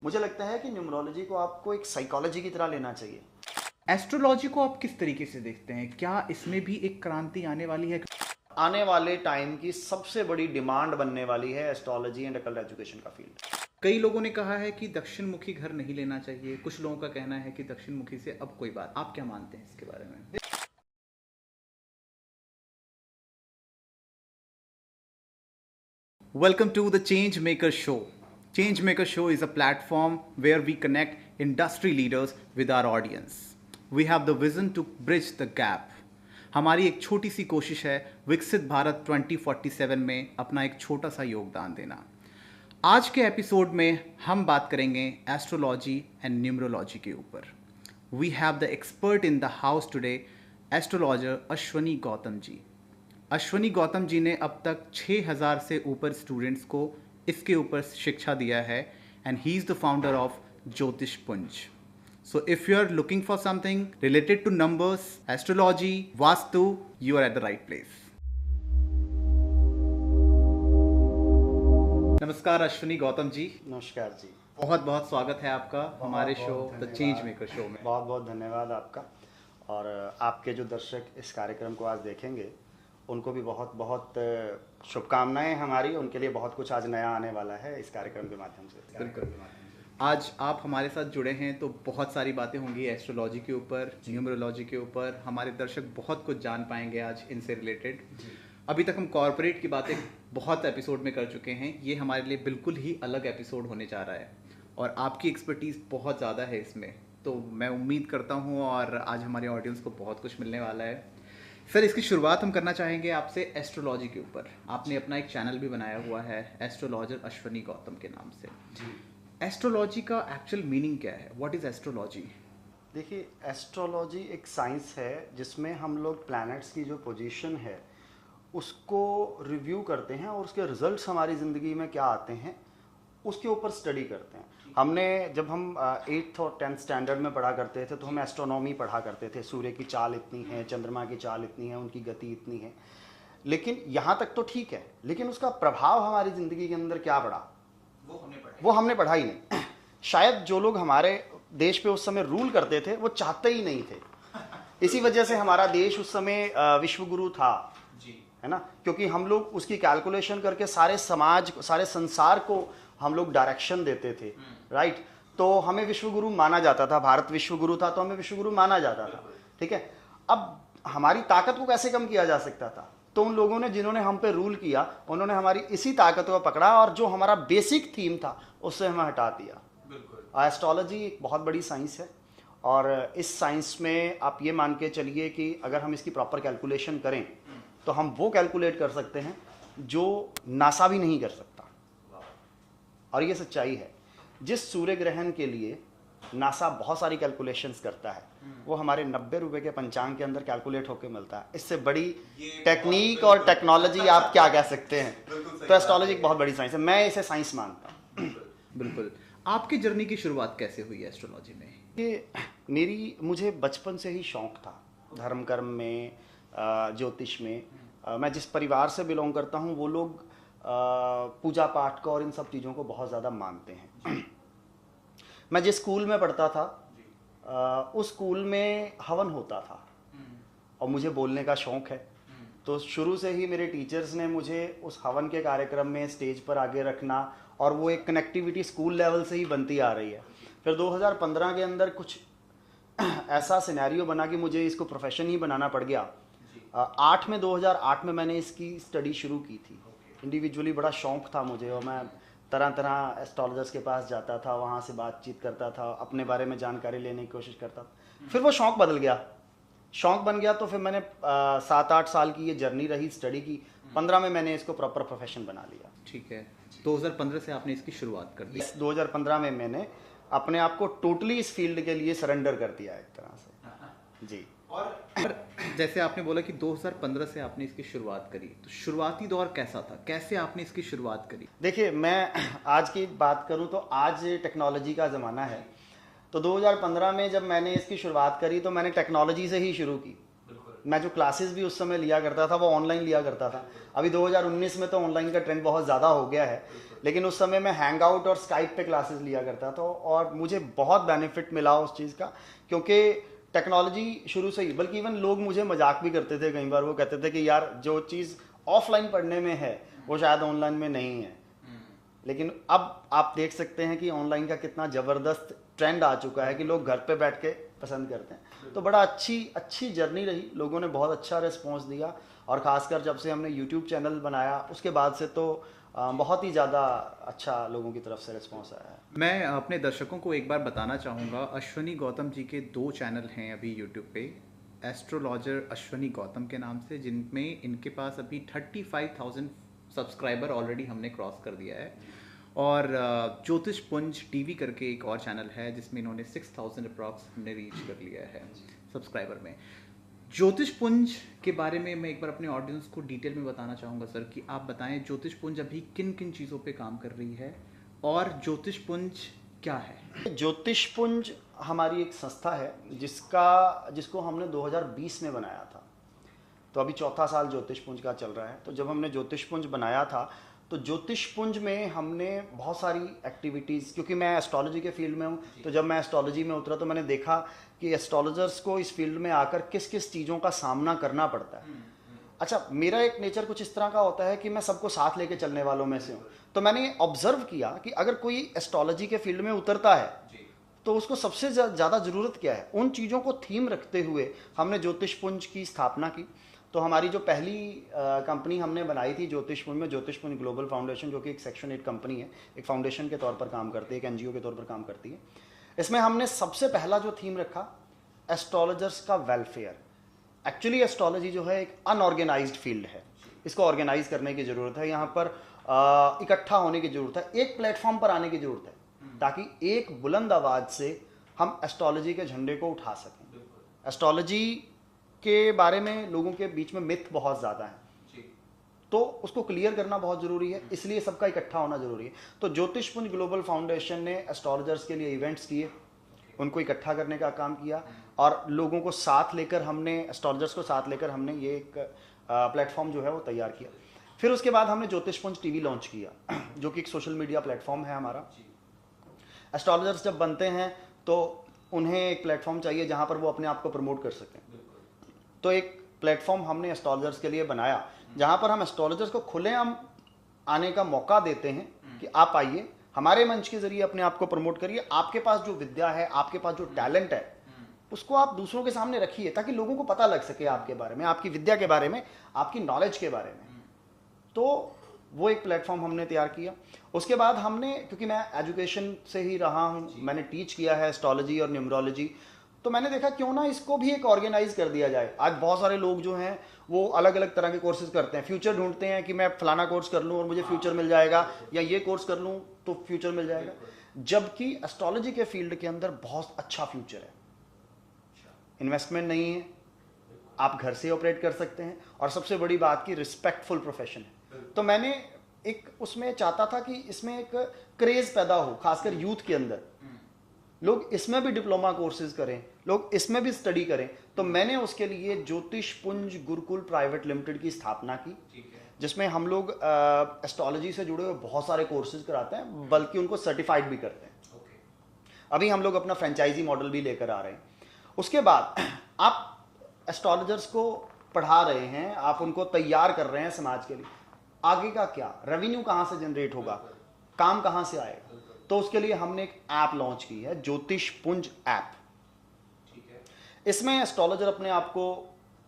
मुझे लगता है कि न्यूमरोलॉजी को आपको एक साइकोलॉजी की तरह लेना चाहिए। एस्ट्रोलॉजी को आप किस तरीके से देखते हैं? क्या इसमें भी एक क्रांति आने वाली है? आने वाले टाइम की सबसे बड़ी डिमांड बनने वाली है एस्ट्रोलॉजी एंड अकल्ट एजुकेशन का फील्ड। कई लोगों ने कहा है कि दक्षिण मुखी घर नहीं लेना चाहिए, कुछ लोगों का कहना है कि दक्षिण मुखी से अब कोई बात। आप क्या मानते हैं इसके बारे में? Welcome to the Change Maker Show. Change Maker Show is a platform where we connect industry leaders with our audience. We have the vision to bridge the gap. हमारी एक छोटी सी कोशिश है विकसित भारत 2047 में अपना एक छोटा सा योगदान देना। आज के एपिसोड में हम बात करेंगे एस्ट्रोलॉजी एंड न्यूमरोलॉजी के ऊपर। We have the expert in the house today, astrologer Ashwani Gautam ji. Ashwani Gautam ji ने अब तक 6000 से ऊपर स्टूडेंट्स को इसके ऊपर शिक्षा दिया है and he is the founder of ज्योतिष पुंज। So if you're looking for something related to numbers, astrology, vastu, you are at the right place. नमस्कार अश्विनी गौतम जी। नमस्कार जी। बहुत बहुत स्वागत है आपका हमारे show the change maker show में। बहुत बहुत धन्यवाद आपका। और आपके जो दर्शक इस कार्यक्रम को आज देखेंगे उनको भी बहुत बहुत शुभकामनाएं हमारी। उनके लिए बहुत कुछ आज नया आने वाला है इस कार्यक्रम के माध्यम से। बिल्कुल। आज आप हमारे साथ जुड़े हैं तो बहुत सारी बातें होंगी एस्ट्रोलॉजी के ऊपर, न्यूमरोलॉजी के ऊपर। हमारे दर्शक बहुत कुछ जान पाएंगे आज इनसे रिलेटेड। अभी तक हम कॉर्पोरेट की बातें बहुत एपिसोड में कर चुके हैं, ये हमारे लिए बिल्कुल ही अलग एपिसोड होने जा रहा है और आपकी एक्सपर्टीज़ बहुत ज़्यादा है इसमें, तो मैं उम्मीद करता हूँ और आज हमारे ऑडियंस को बहुत कुछ मिलने वाला है। सर, इसकी शुरुआत हम करना चाहेंगे आपसे एस्ट्रोलॉजी के ऊपर। आपने अपना एक चैनल भी बनाया हुआ है एस्ट्रोलॉजर अश्वनी गौतम के नाम से। एस्ट्रोलॉजी का एक्चुअल मीनिंग क्या है? What is astrology? देखिए, एस्ट्रोलॉजी एक साइंस है जिसमें हम लोग प्लैनेट्स की जो पोजीशन है उसको रिव्यू करते हैं और उसके रिजल्ट्स हमारी ज़िंदगी में क्या आते हैं उसके ऊपर स्टडी करते हैं। हमने जब हम 8th और 10th स्टैंडर्ड में पढ़ा करते थे तो हम एस्ट्रोनॉमी पढ़ा करते थे। सूर्य की चाल इतनी है, चंद्रमा की चाल इतनी है, उनकी गति इतनी है। लेकिन यहाँ तक तो ठीक है, लेकिन उसका प्रभाव हमारी ज़िंदगी के अंदर क्या पड़ा वो हमने पढ़ा ही नहीं। शायद जो लोग हमारे देश पे उस समय रूल करते थे वो चाहते ही नहीं थे। इसी वजह से हमारा देश उस समय विश्वगुरु था, है ना, क्योंकि हम लोग उसकी कैलकुलेशन करके सारे समाज, सारे संसार को हम लोग डायरेक्शन देते थे, राइट। तो हमें विश्वगुरु माना जाता था, भारत विश्वगुरु था तो हमें विश्वगुरु माना जाता था, ठीक है। अब हमारी ताकत को कैसे कम किया जा सकता था? तो उन लोगों ने जिन्होंने हम पे रूल किया उन्होंने हमारी इसी ताकत को पकड़ा और जो हमारा बेसिक थीम था उससे हमें हटा दिया। एस्ट्रोलॉजी एक बहुत बड़ी साइंस है और इस साइंस में आप ये मान के चलिए कि अगर हम इसकी प्रॉपर कैलकुलेशन करें तो हम वो कैलकुलेट कर सकते हैं जो नासा भी नहीं कर सकता। और ये सच्चाई है। जिस सूर्य ग्रहण के लिए नासा बहुत सारी कैलकुलेशंस करता है वो हमारे 90 रुपए के पंचांग के अंदर कैलकुलेट होकर मिलता है। इससे बड़ी टेक्निक और टेक्नोलॉजी आप क्या कह सकते हैं? तो एस्ट्रोलॉजी एक बहुत बड़ी साइंस है, मैं इसे साइंस मानता हूँ। बिल्कुल। आपकी जर्नी की शुरुआत कैसे हुई एस्ट्रोलॉजी में? ये मुझे बचपन से ही शौक था धर्म कर्म में, ज्योतिष में। मैं जिस परिवार से बिलोंग करता हूँ वो लोग पूजा पाठ को और इन सब चीज़ों को बहुत ज़्यादा मानते हैं। मैं जिस स्कूल में पढ़ता था उस स्कूल में हवन होता था और मुझे बोलने का शौक़ है, तो शुरू से ही मेरे टीचर्स ने मुझे उस हवन के कार्यक्रम में स्टेज पर आगे रखना और वो एक कनेक्टिविटी स्कूल लेवल से ही बनती आ रही है। फिर 2015 के अंदर कुछ ऐसा सिनेरियो बना कि मुझे इसको प्रोफेशन ही बनाना पड़ गया। 2008 में मैंने इसकी स्टडी शुरू की थी। इंडिविजुअली बड़ा शौक़ था मुझे और मैं तरह तरह एस्ट्रोलॉजर्स के पास जाता था, वहाँ से बातचीत करता था, अपने बारे में जानकारी लेने की कोशिश करता था। फिर वो शौक़ बदल गया, शौक़ बन गया। तो फिर मैंने 7-8 साल की ये जर्नी रही स्टडी की। 15 में मैंने इसको प्रॉपर प्रोफेशन बना लिया। ठीक है, 2015 से आपने इसकी शुरुआत कर दी। 2015 में मैंने अपने आप को टोटली इस फील्ड के लिए सरेंडर कर दिया एक तरह से जी। और जैसे आपने बोला कि 2015 से आपने इसकी शुरुआत करी, तो शुरुआती दौर कैसा था? कैसे आपने इसकी शुरुआत करी? देखिए, मैं आज की बात करूं तो आज टेक्नोलॉजी का ज़माना है। तो 2015 में जब मैंने इसकी शुरुआत करी तो मैंने टेक्नोलॉजी से ही शुरू की। मैं जो क्लासेस भी उस समय लिया करता था वो ऑनलाइन लिया करता था। अभी 2019 में तो ऑनलाइन का ट्रेंड बहुत ज़्यादा हो गया है, लेकिन उस समय मैं हैंग आउट और स्काइप पे क्लासेस लिया करता था और मुझे बहुत बेनिफिट मिला उस चीज़ का, क्योंकि टेक्नोलॉजी शुरू से ही, बल्कि इवन लोग मुझे मजाक भी करते थे कई बार, वो कहते थे कि यार जो चीज़ ऑफलाइन पढ़ने में है वो शायद ऑनलाइन में नहीं है। लेकिन अब आप देख सकते हैं कि ऑनलाइन का कितना ज़बरदस्त ट्रेंड आ चुका है कि लोग घर पे बैठ के पसंद करते हैं। तो बड़ा अच्छी जर्नी रही, लोगों ने बहुत अच्छा रिस्पॉन्स दिया, और ख़ासकर जब से हमने यूट्यूब चैनल बनाया उसके बाद से तो बहुत ही ज़्यादा अच्छा लोगों की तरफ से रिस्पॉन्स आया है। मैं अपने दर्शकों को एक बार बताना चाहूँगा, अश्वनी गौतम जी के 2 चैनल हैं अभी यूट्यूब पे, एस्ट्रोलॉजर अश्वनी गौतम के नाम से, जिनमें इनके पास अभी 35,000 सब्सक्राइबर ऑलरेडी हमने क्रॉस कर दिया है, और ज्योतिष पुंज टीवी करके एक और चैनल है जिसमें इन्होंने 6,000 अप्रॉक्स हमने रीच कर लिया है सब्सक्राइबर में। ज्योतिष पुंज के बारे में मैं एक बार अपने ऑडियंस को डिटेल में बताना चाहूँगा सर, कि आप बताएं ज्योतिष पुंज अभी किन किन चीज़ों पे काम कर रही है और ज्योतिष पुंज क्या है। ज्योतिष पुंज हमारी एक संस्था है जिसको हमने 2020 में बनाया था, तो अभी 4था साल ज्योतिष पुंज का चल रहा है। तो जब हमने ज्योतिष पुंज बनाया था तो ज्योतिष पुंज में हमने बहुत सारी एक्टिविटीज़, क्योंकि मैं एस्ट्रोलॉजी के फील्ड में हूँ, तो जब मैं एस्ट्रोलॉजी में उतरा तो मैंने देखा कि एस्ट्रोलॉजर्स को इस फील्ड में आकर किस किस चीज़ों का सामना करना पड़ता है। अच्छा, मेरा एक नेचर कुछ इस तरह का होता है कि मैं सबको साथ लेके चलने वालों में से हूँ। तो मैंने ऑब्जर्व किया कि अगर कोई एस्ट्रोलॉजी के फील्ड में उतरता है तो उसको सबसे ज़्यादा ज़रूरत क्या है, उन चीज़ों को थीम रखते हुए हमने ज्योतिष पुंज की स्थापना की। तो हमारी जो पहली कंपनी हमने बनाई थी ज्योतिष पुंज में, ज्योतिष पुंज ग्लोबल फाउंडेशन, जो कि एक सेक्शन 8 कंपनी है, एक फाउंडेशन के तौर पर काम करती है, एक एनजीओ के तौर पर काम करती है। इसमें हमने सबसे पहला जो थीम रखा, एस्ट्रोलॉजर्स का वेलफेयर। एक्चुअली एस्ट्रोलॉजी जो है एक अनऑर्गेनाइज्ड फील्ड है, इसको ऑर्गेनाइज करने की ज़रूरत है, यहाँ पर इकट्ठा होने की ज़रूरत है, एक प्लेटफॉर्म पर आने की ज़रूरत है, ताकि एक बुलंद आवाज़ से हम एस्ट्रोलॉजी के झंडे को उठा सकें। एस्ट्रोलॉजी के बारे में लोगों के बीच में मिथ बहुत ज़्यादा है, तो उसको क्लियर करना बहुत ज़रूरी है, इसलिए सबका इकट्ठा होना ज़रूरी है। तो ज्योतिष पुंज ग्लोबल फाउंडेशन ने एस्ट्रोलॉजर्स के लिए इवेंट्स किए, उनको इकट्ठा करने का काम किया, और लोगों को साथ लेकर हमने, एस्ट्रोलॉजर्स को साथ लेकर हमने ये एक प्लेटफॉर्म जो है वो तैयार किया। फिर उसके बाद हमने ज्योतिष पुंज टीवी लॉन्च किया, जो कि एक सोशल मीडिया प्लेटफॉर्म है हमारा। एस्ट्रोलॉजर्स जब बनते हैं तो उन्हें एक प्लेटफॉर्म चाहिए जहाँ पर वो अपने आप को प्रमोट कर सकें। तो एक प्लेटफॉर्म हमने एस्ट्रोलॉजर्स के लिए बनाया, जहाँ पर हम एस्ट्रोलॉजर्स को खुलेआम आने का मौका देते हैं कि आप आइए, हमारे मंच के जरिए अपने आप को प्रमोट करिए, आपके पास जो विद्या है, आपके पास जो टैलेंट है, उसको आप दूसरों के सामने रखिए, ताकि लोगों को पता लग सके आपके बारे में, आपकी विद्या के बारे में, आपकी नॉलेज के बारे में। तो वो एक प्लेटफॉर्म हमने तैयार किया। उसके बाद हमने, क्योंकि मैं एजुकेशन से ही रहा हूँ, मैंने टीच किया है एस्ट्रोलॉजी और न्यूमरोलॉजी, तो मैंने देखा क्यों ना इसको भी एक ऑर्गेनाइज कर दिया जाए। आज बहुत सारे लोग जो हैं वो अलग अलग तरह के कोर्सेज करते हैं, फ्यूचर ढूंढते हैं कि मैं फलाना कोर्स कर लूँ और मुझे फ्यूचर मिल जाएगा, या ये कोर्स कर लूँ तो फ्यूचर मिल जाएगा, जबकि एस्ट्रोलॉजी के फील्ड के अंदर बहुत अच्छा फ्यूचर है। इन्वेस्टमेंट नहीं है, आप घर से ऑपरेट कर सकते हैं, और सबसे बड़ी बात की रिस्पेक्टफुल प्रोफेशन है। तो मैंने एक उसमें चाहता था कि इसमें एक क्रेज पैदा हो, खासकर यूथ के अंदर, लोग इसमें भी डिप्लोमा कोर्सेज करें, लोग इसमें भी स्टडी करें। तो मैंने उसके लिए ज्योतिष पुंज गुरुकुल प्राइवेट लिमिटेड की स्थापना की, जिसमें हम लोग एस्ट्रोलॉजी से जुड़े हुए बहुत सारे कोर्सेज कराते हैं, बल्कि उनको सर्टिफाइड भी करते हैं। अभी हम लोग अपना फ्रेंचाइजी मॉडल भी लेकर आ रहे हैं। उसके बाद आप एस्ट्रोलॉजर्स को पढ़ा रहे हैं, आप उनको तैयार कर रहे हैं समाज के लिए, आगे का क्या, रेवेन्यू कहाँ से जनरेट होगा, काम कहाँ से आएगा। तो उसके लिए हमने एक ऐप लॉन्च की है, ज्योतिष पुंज ऐप। इसमें एस्ट्रोलॉजर अपने आप को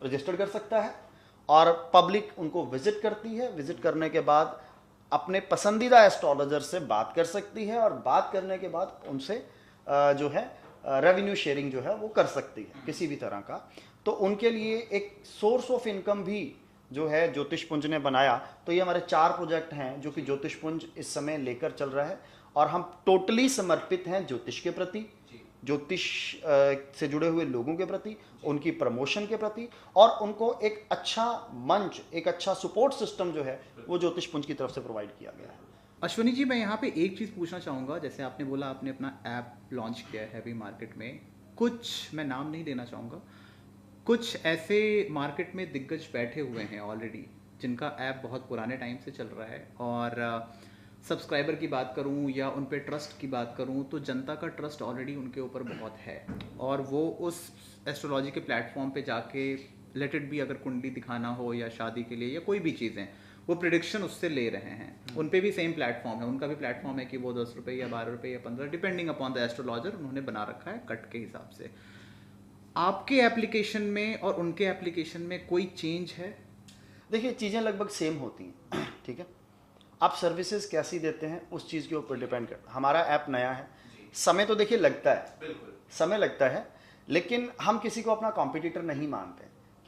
रजिस्टर कर सकता है, और पब्लिक उनको विजिट करती है। विजिट करने के बाद अपने पसंदीदा एस्ट्रोलॉजर से बात कर सकती है, और बात करने के बाद उनसे जो है रेवेन्यू शेयरिंग जो है वो कर सकती है किसी भी तरह का। तो उनके लिए एक सोर्स ऑफ इनकम भी जो है ज्योतिष पुंज ने बनाया। तो ये हमारे 4 प्रोजेक्ट हैं जो कि ज्योतिष पुंज इस समय लेकर चल रहा है, और हम टोटली समर्पित हैं ज्योतिष के प्रति, ज्योतिष से जुड़े हुए लोगों के प्रति, उनकी प्रमोशन के प्रति, और उनको एक अच्छा मंच, एक अच्छा सपोर्ट सिस्टम जो है वो ज्योतिष पुंज की तरफ से प्रोवाइड किया गया है। अश्वनी जी, मैं यहाँ पे एक चीज़ पूछना चाहूँगा। जैसे आपने बोला आपने अपना ऐप लॉन्च किया है अभी मार्केट में, कुछ मैं नाम नहीं लेना चाहूँगा, कुछ ऐसे मार्केट में दिग्गज बैठे हुए हैं ऑलरेडी, जिनका ऐप बहुत पुराने टाइम से चल रहा है, और सब्सक्राइबर की बात करूं या उन पे ट्रस्ट की बात करूं तो जनता का ट्रस्ट ऑलरेडी उनके ऊपर बहुत है, और वो उस एस्ट्रोलॉजी के प्लेटफॉर्म पे जाके लेट इट बी, अगर कुंडली दिखाना हो या शादी के लिए या कोई भी चीज़ें, वो प्रिडिक्शन उससे ले रहे हैं। उन पे भी सेम प्लेटफॉर्म है, उनका भी प्लेटफॉर्म है कि वो 10 रुपये या 12 रुपये या 15, डिपेंडिंग अपॉन द एस्ट्रोलॉजर, उन्होंने बना रखा है कट के हिसाब से। आपके एप्लीकेशन में और उनके एप्लीकेशन में कोई चेंज है? देखिए, चीज़ें लगभग सेम होती हैं। ठीक है, आप सर्विसेज कैसी देते हैं उस चीज़ के ऊपर डिपेंड करता है। हमारा ऐप नया है, समय तो देखिए लगता है, बिल्कुल समय लगता है, लेकिन हम किसी को अपना कॉम्पिटिटर नहीं मानते।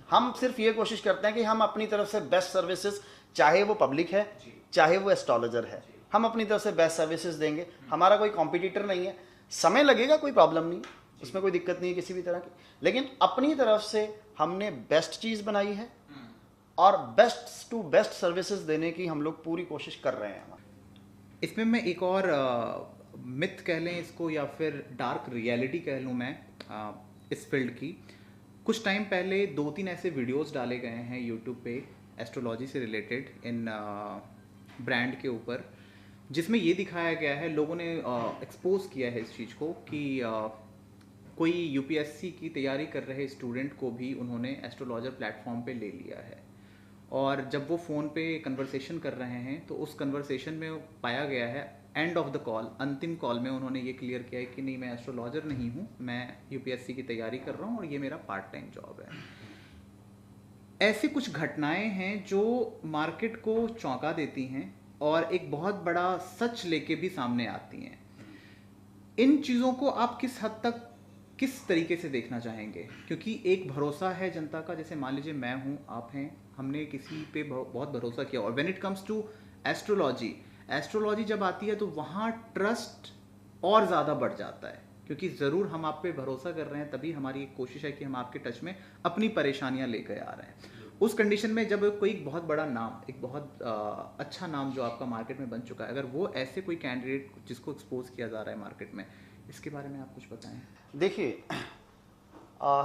हम सिर्फ ये कोशिश करते हैं कि हम अपनी तरफ से बेस्ट सर्विसेज, चाहे वो पब्लिक है चाहे वो एस्ट्रोलॉजर है, हम अपनी तरफ से बेस्ट सर्विसेज देंगे। हमारा कोई कॉम्पिटिटर नहीं है। समय लगेगा, कोई प्रॉब्लम नहीं, उसमें कोई दिक्कत नहीं है किसी भी तरह की, लेकिन अपनी तरफ से हमने बेस्ट चीज़ बनाई है और बेस्ट टू बेस्ट सर्विसेज देने की हम लोग पूरी कोशिश कर रहे हैं। इसमें मैं एक और मिथ कह लें इसको, या फिर डार्क रियलिटी कह लूँ मैं, इस फील्ड की। कुछ टाइम पहले 2-3 ऐसे वीडियोस डाले गए हैं यूट्यूब पे एस्ट्रोलॉजी से रिलेटेड इन ब्रांड के ऊपर, जिसमें ये दिखाया गया है, लोगों ने एक्सपोज किया है इस चीज़ को कि कोई यूपीएससी की तैयारी कर रहे स्टूडेंट को भी उन्होंने एस्ट्रोलॉजर प्लेटफॉर्म पे ले लिया है, और जब वो फ़ोन पे कन्वर्सेशन कर रहे हैं तो उस कन्वर्सेशन में पाया गया है, एंड ऑफ द कॉल, अंतिम कॉल में उन्होंने ये क्लियर किया है कि नहीं, मैं एस्ट्रोलॉजर नहीं हूँ, मैं यूपीएससी की तैयारी कर रहा हूँ और ये मेरा पार्ट टाइम जॉब है। ऐसी कुछ घटनाएं हैं जो मार्केट को चौंका देती हैं और एक बहुत बड़ा सच लेके भी सामने आती हैं। इन चीज़ों को आप किस हद तक, किस तरीके से देखना चाहेंगे? क्योंकि एक भरोसा है जनता का, जैसे मान लीजिए मैं हूँ, आप हैं, हमने किसी पे बहुत भरोसा किया, और when it comes to astrology जब आती है तो वहाँ ट्रस्ट और ज़्यादा बढ़ जाता है, क्योंकि ज़रूर हम आप पे भरोसा कर रहे हैं, तभी हमारी एक कोशिश है कि हम आपके टच में अपनी परेशानियाँ लेकर आ रहे हैं। उस कंडीशन में जब कोई बहुत बड़ा नाम, एक बहुत अच्छा नाम जो आपका मार्केट में बन चुका है, अगर वो ऐसे कोई कैंडिडेट जिसको एक्सपोज किया जा रहा है मार्केट में, इसके बारे में आप कुछ बताएं। देखिए,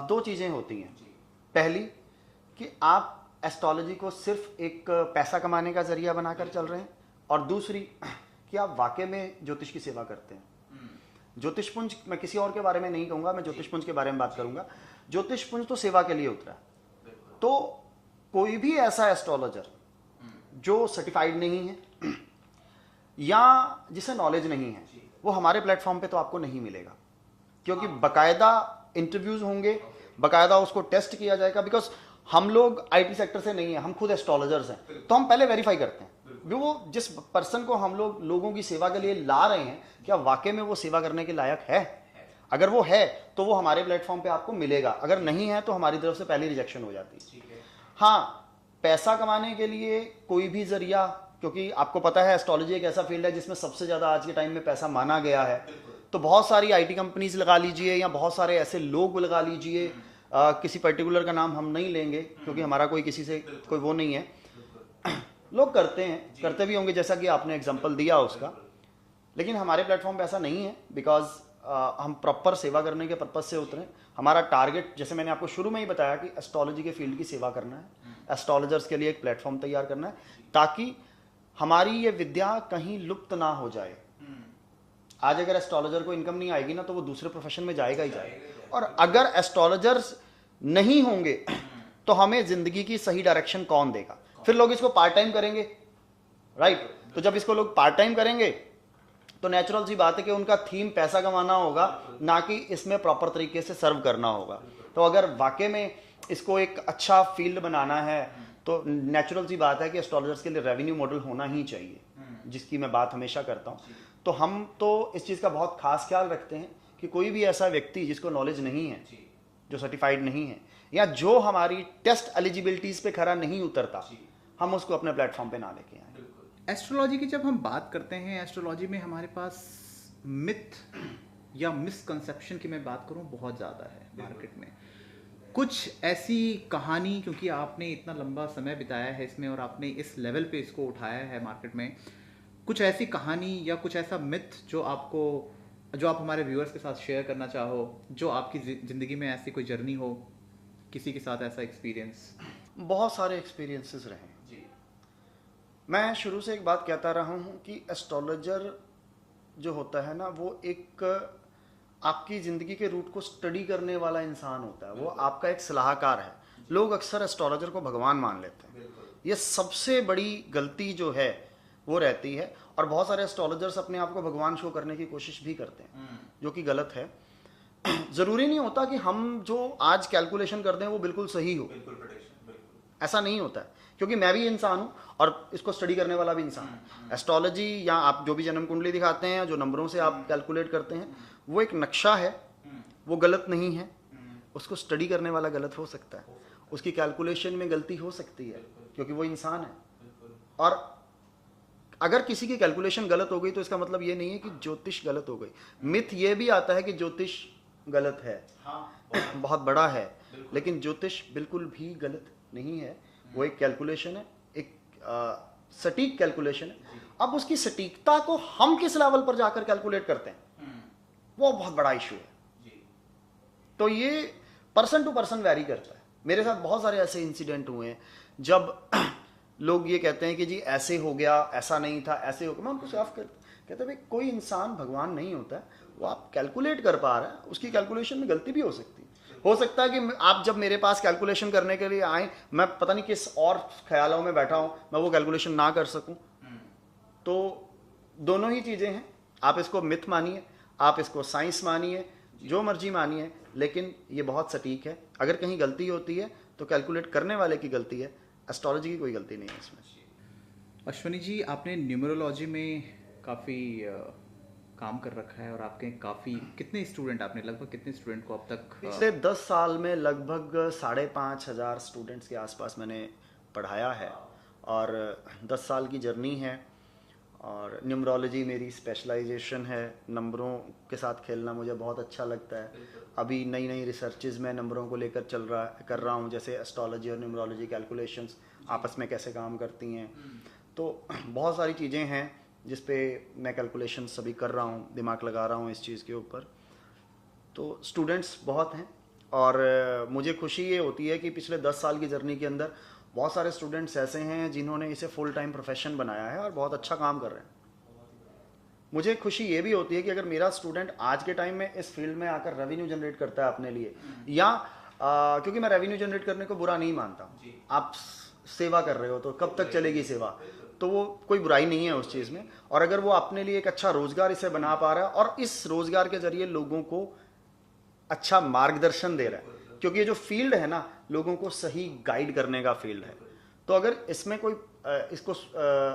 2 चीज़ें होती हैं। पहली कि आप एस्ट्रोलॉजी को सिर्फ एक पैसा कमाने का जरिया बनाकर चल रहे हैं, और दूसरी कि आप वाकई में ज्योतिष की सेवा करते हैं। ज्योतिषपुंज, मैं किसी और के बारे में नहीं कहूँगा, मैं ज्योतिषपुंज के बारे में बात करूँगा। ज्योतिषपुंज तो सेवा के लिए उतरा है। तो कोई भी ऐसा एस्ट्रोलॉजर जो सर्टिफाइड नहीं है या जिसे नॉलेज नहीं है, वो हमारे प्लेटफॉर्म पे तो आपको नहीं मिलेगा, क्योंकि बकायदा इंटरव्यूज होंगे, बकायदा उसको टेस्ट किया जाएगा। बिकॉज हम लोग आईटी सेक्टर से नहीं है, हम खुद एस्ट्रोलॉजर्स हैं, तो हम पहले वेरीफाई करते हैं वो जिस पर्सन को हम लोग लोगों की सेवा के लिए ला रहे हैं, क्या वाकई में वो सेवा करने के लायक है। अगर वो है तो वो हमारे प्लेटफॉर्म पे आपको मिलेगा, अगर नहीं है तो हमारी तरफ से पहले रिजेक्शन हो जाती है। हाँ, पैसा कमाने के लिए कोई भी जरिया, क्योंकि आपको पता है एस्ट्रोलॉजी एक ऐसा फील्ड है जिसमें सबसे ज़्यादा आज के टाइम में पैसा माना गया है। तो बहुत सारी आईटी कंपनीज लगा लीजिए या बहुत सारे ऐसे लोग लगा लीजिए, किसी पर्टिकुलर का नाम हम नहीं लेंगे क्योंकि हमारा कोई किसी से कोई वो नहीं है, लोग करते हैं, करते भी होंगे जैसा कि आपने एग्जांपल दिया उसका, लेकिन हमारे प्लेटफॉर्म पे ऐसा नहीं है। बिकॉज हम प्रॉपर सेवा करने के पर्पज से उतरे। हमारा टारगेट, जैसे मैंने आपको शुरू में ही बताया, कि एस्ट्रोलॉजी के फील्ड की सेवा करना है, एस्ट्रोलॉजर्स के लिए एक प्लेटफॉर्म तैयार करना है, ताकि हमारी ये विद्या कहीं लुप्त ना हो जाए। आज अगर एस्ट्रोलॉजर को इनकम नहीं आएगी ना, तो वो दूसरे प्रोफेशन में जाएगा ही जाएगा। और अगर एस्ट्रोलॉजर्स नहीं होंगे तो हमें जिंदगी की सही डायरेक्शन कौन देगा? फिर लोग इसको पार्ट टाइम करेंगे, राइट? तो जब इसको लोग पार्ट टाइम करेंगे तो नेचुरल सी बात है कि उनका थीम पैसा कमाना होगा, ना कि इसमें प्रॉपर तरीके से सर्व करना होगा। तो अगर वाकई में इसको एक अच्छा फील्ड बनाना है तो नेचुरल सी बात है कि एस्ट्रोलॉजर्स के लिए रेवेन्यू मॉडल होना ही चाहिए, जिसकी मैं बात हमेशा करता हूँ। तो हम तो इस चीज़ का बहुत खास ख्याल रखते हैं कि कोई भी ऐसा व्यक्ति जिसको नॉलेज नहीं है, जो सर्टिफाइड नहीं है, या जो हमारी टेस्ट एलिजिबिलिटीज पे खरा नहीं उतरता, हम उसको अपने प्लेटफॉर्म पे ना लेके आए। एस्ट्रोलॉजी की जब हम बात करते हैं, एस्ट्रोलॉजी में हमारे पास मिथ या मिसकंसेप्शन की मैं बात करूं, बहुत ज़्यादा है मार्केट में। कुछ ऐसी कहानी, क्योंकि आपने इतना लंबा समय बिताया है इसमें और आपने इस लेवल पे इसको उठाया है मार्केट में, कुछ ऐसी कहानी या कुछ ऐसा मिथ जो आप हमारे व्यूअर्स के साथ शेयर करना चाहो, जो आपकी ज़िंदगी में ऐसी कोई जर्नी हो किसी के साथ ऐसा एक्सपीरियंस? बहुत सारे एक्सपीरियंसेस रहे हैं जी। मैं शुरू से एक बात कहता रहा हूँ कि एस्ट्रोलॉजर जो होता है ना, वो एक आपकी ज़िंदगी के रूट को स्टडी करने वाला इंसान होता है। वो आपका एक सलाहकार है। लोग अक्सर एस्ट्रोलॉजर को भगवान मान लेते हैं। ये सबसे बड़ी गलती जो है वो रहती है, और बहुत सारे एस्ट्रोलॉजर्स अपने आप को भगवान शो करने की कोशिश भी करते हैं, जो कि गलत है। ज़रूरी नहीं होता कि हम जो आज कैलकुलेशन करते हैं वो बिल्कुल सही हो, ऐसा नहीं होता है, क्योंकि मैं भी इंसान हूँ और इसको स्टडी करने वाला भी इंसान है। एस्ट्रोलॉजी या आप जो भी जन्म कुंडली दिखाते हैं, जो नंबरों से आप कैलकुलेट करते हैं, वो एक नक्शा है, वो गलत नहीं है। उसको स्टडी करने वाला गलत हो सकता है, उसकी कैलकुलेशन में गलती हो सकती है, क्योंकि वो इंसान है। और अगर किसी की कैलकुलेशन गलत हो गई तो इसका मतलब ये नहीं है कि ज्योतिष गलत हो गई। मिथ ये भी आता है कि ज्योतिष गलत है, बहुत बड़ा है, लेकिन ज्योतिष बिल्कुल भी गलत नहीं है। वो एक कैलकुलेशन है, एक सटीक कैलकुलेशन है। अब उसकी सटीकता को हम किस लेवल पर जाकर कैलकुलेट करते हैं, वो बहुत बड़ा इशू है। तो ये पर्सन टू पर्सन वैरी करता है। मेरे साथ बहुत सारे ऐसे इंसिडेंट हुए हैं जब लोग ये कहते हैं कि जी ऐसे हो गया, ऐसा नहीं था, ऐसे हो गया। मैं उनको साफ कहते भाई, कोई इंसान भगवान नहीं होता है। वो आप कैलकुलेट कर पा रहे हैं, उसकी कैलकुलेशन में गलती भी हो सकती है। हो सकता है कि आप जब मेरे पास कैलकुलेशन करने के लिए आए, मैं पता नहीं किस और ख्यालों में बैठा हूं, मैं वो कैलकुलेशन ना कर सकूं। तो दोनों ही चीजें हैं। आप इसको मिथ मानिए, आप इसको साइंस मानिए, जो मर्जी मानिए, लेकिन ये बहुत सटीक है। अगर कहीं गलती होती है तो कैलकुलेट करने वाले की गलती है, एस्ट्रोलॉजी की कोई गलती नहीं है इसमें। अश्वनी जी, आपने न्यूमरोलॉजी में काफ़ी काम कर रखा है, और आपके काफ़ी कितने स्टूडेंट, आपने लगभग कितने स्टूडेंट को अब तक? पिछले 10 साल में लगभग 5,500 स्टूडेंट्स के आसपास मैंने पढ़ाया है, और 10 साल की जर्नी है। और न्यूमरोलॉजी मेरी स्पेशलाइजेशन है। नंबरों के साथ खेलना मुझे बहुत अच्छा लगता है। अभी नई नई रिसर्चेज मैं नंबरों को लेकर कर रहा हूँ, जैसे एस्ट्रोलॉजी और न्यूमरोलॉजी कैलकुलेशंस आपस में कैसे काम करती हैं। तो बहुत सारी चीज़ें हैं जिस पे मैं कैलकुलेशन सभी कर रहा हूँ, दिमाग लगा रहा हूँ इस चीज़ के ऊपर। तो स्टूडेंट्स बहुत हैं, और मुझे खुशी ये होती है कि पिछले 10 साल की जर्नी के अंदर बहुत सारे स्टूडेंट्स ऐसे हैं जिन्होंने इसे फुल टाइम प्रोफेशन बनाया है और बहुत अच्छा काम कर रहे हैं। मुझे खुशी ये भी होती है कि अगर मेरा स्टूडेंट आज के टाइम में इस फील्ड में आकर रेवेन्यू जनरेट करता है अपने लिए, या क्योंकि मैं रेवेन्यू जनरेट करने को बुरा नहीं मानता। आप सेवा कर रहे हो तो कब तक चलेगी सेवा, तो वो कोई बुराई नहीं है उस चीज़ में। और अगर वो अपने लिए एक अच्छा रोजगार इसे बना पा रहा है, और इस रोजगार के जरिए लोगों को अच्छा मार्गदर्शन दे रहा है, क्योंकि ये जो फील्ड है ना, लोगों को सही गाइड करने का फील्ड है। तो अगर इसमें कोई इसको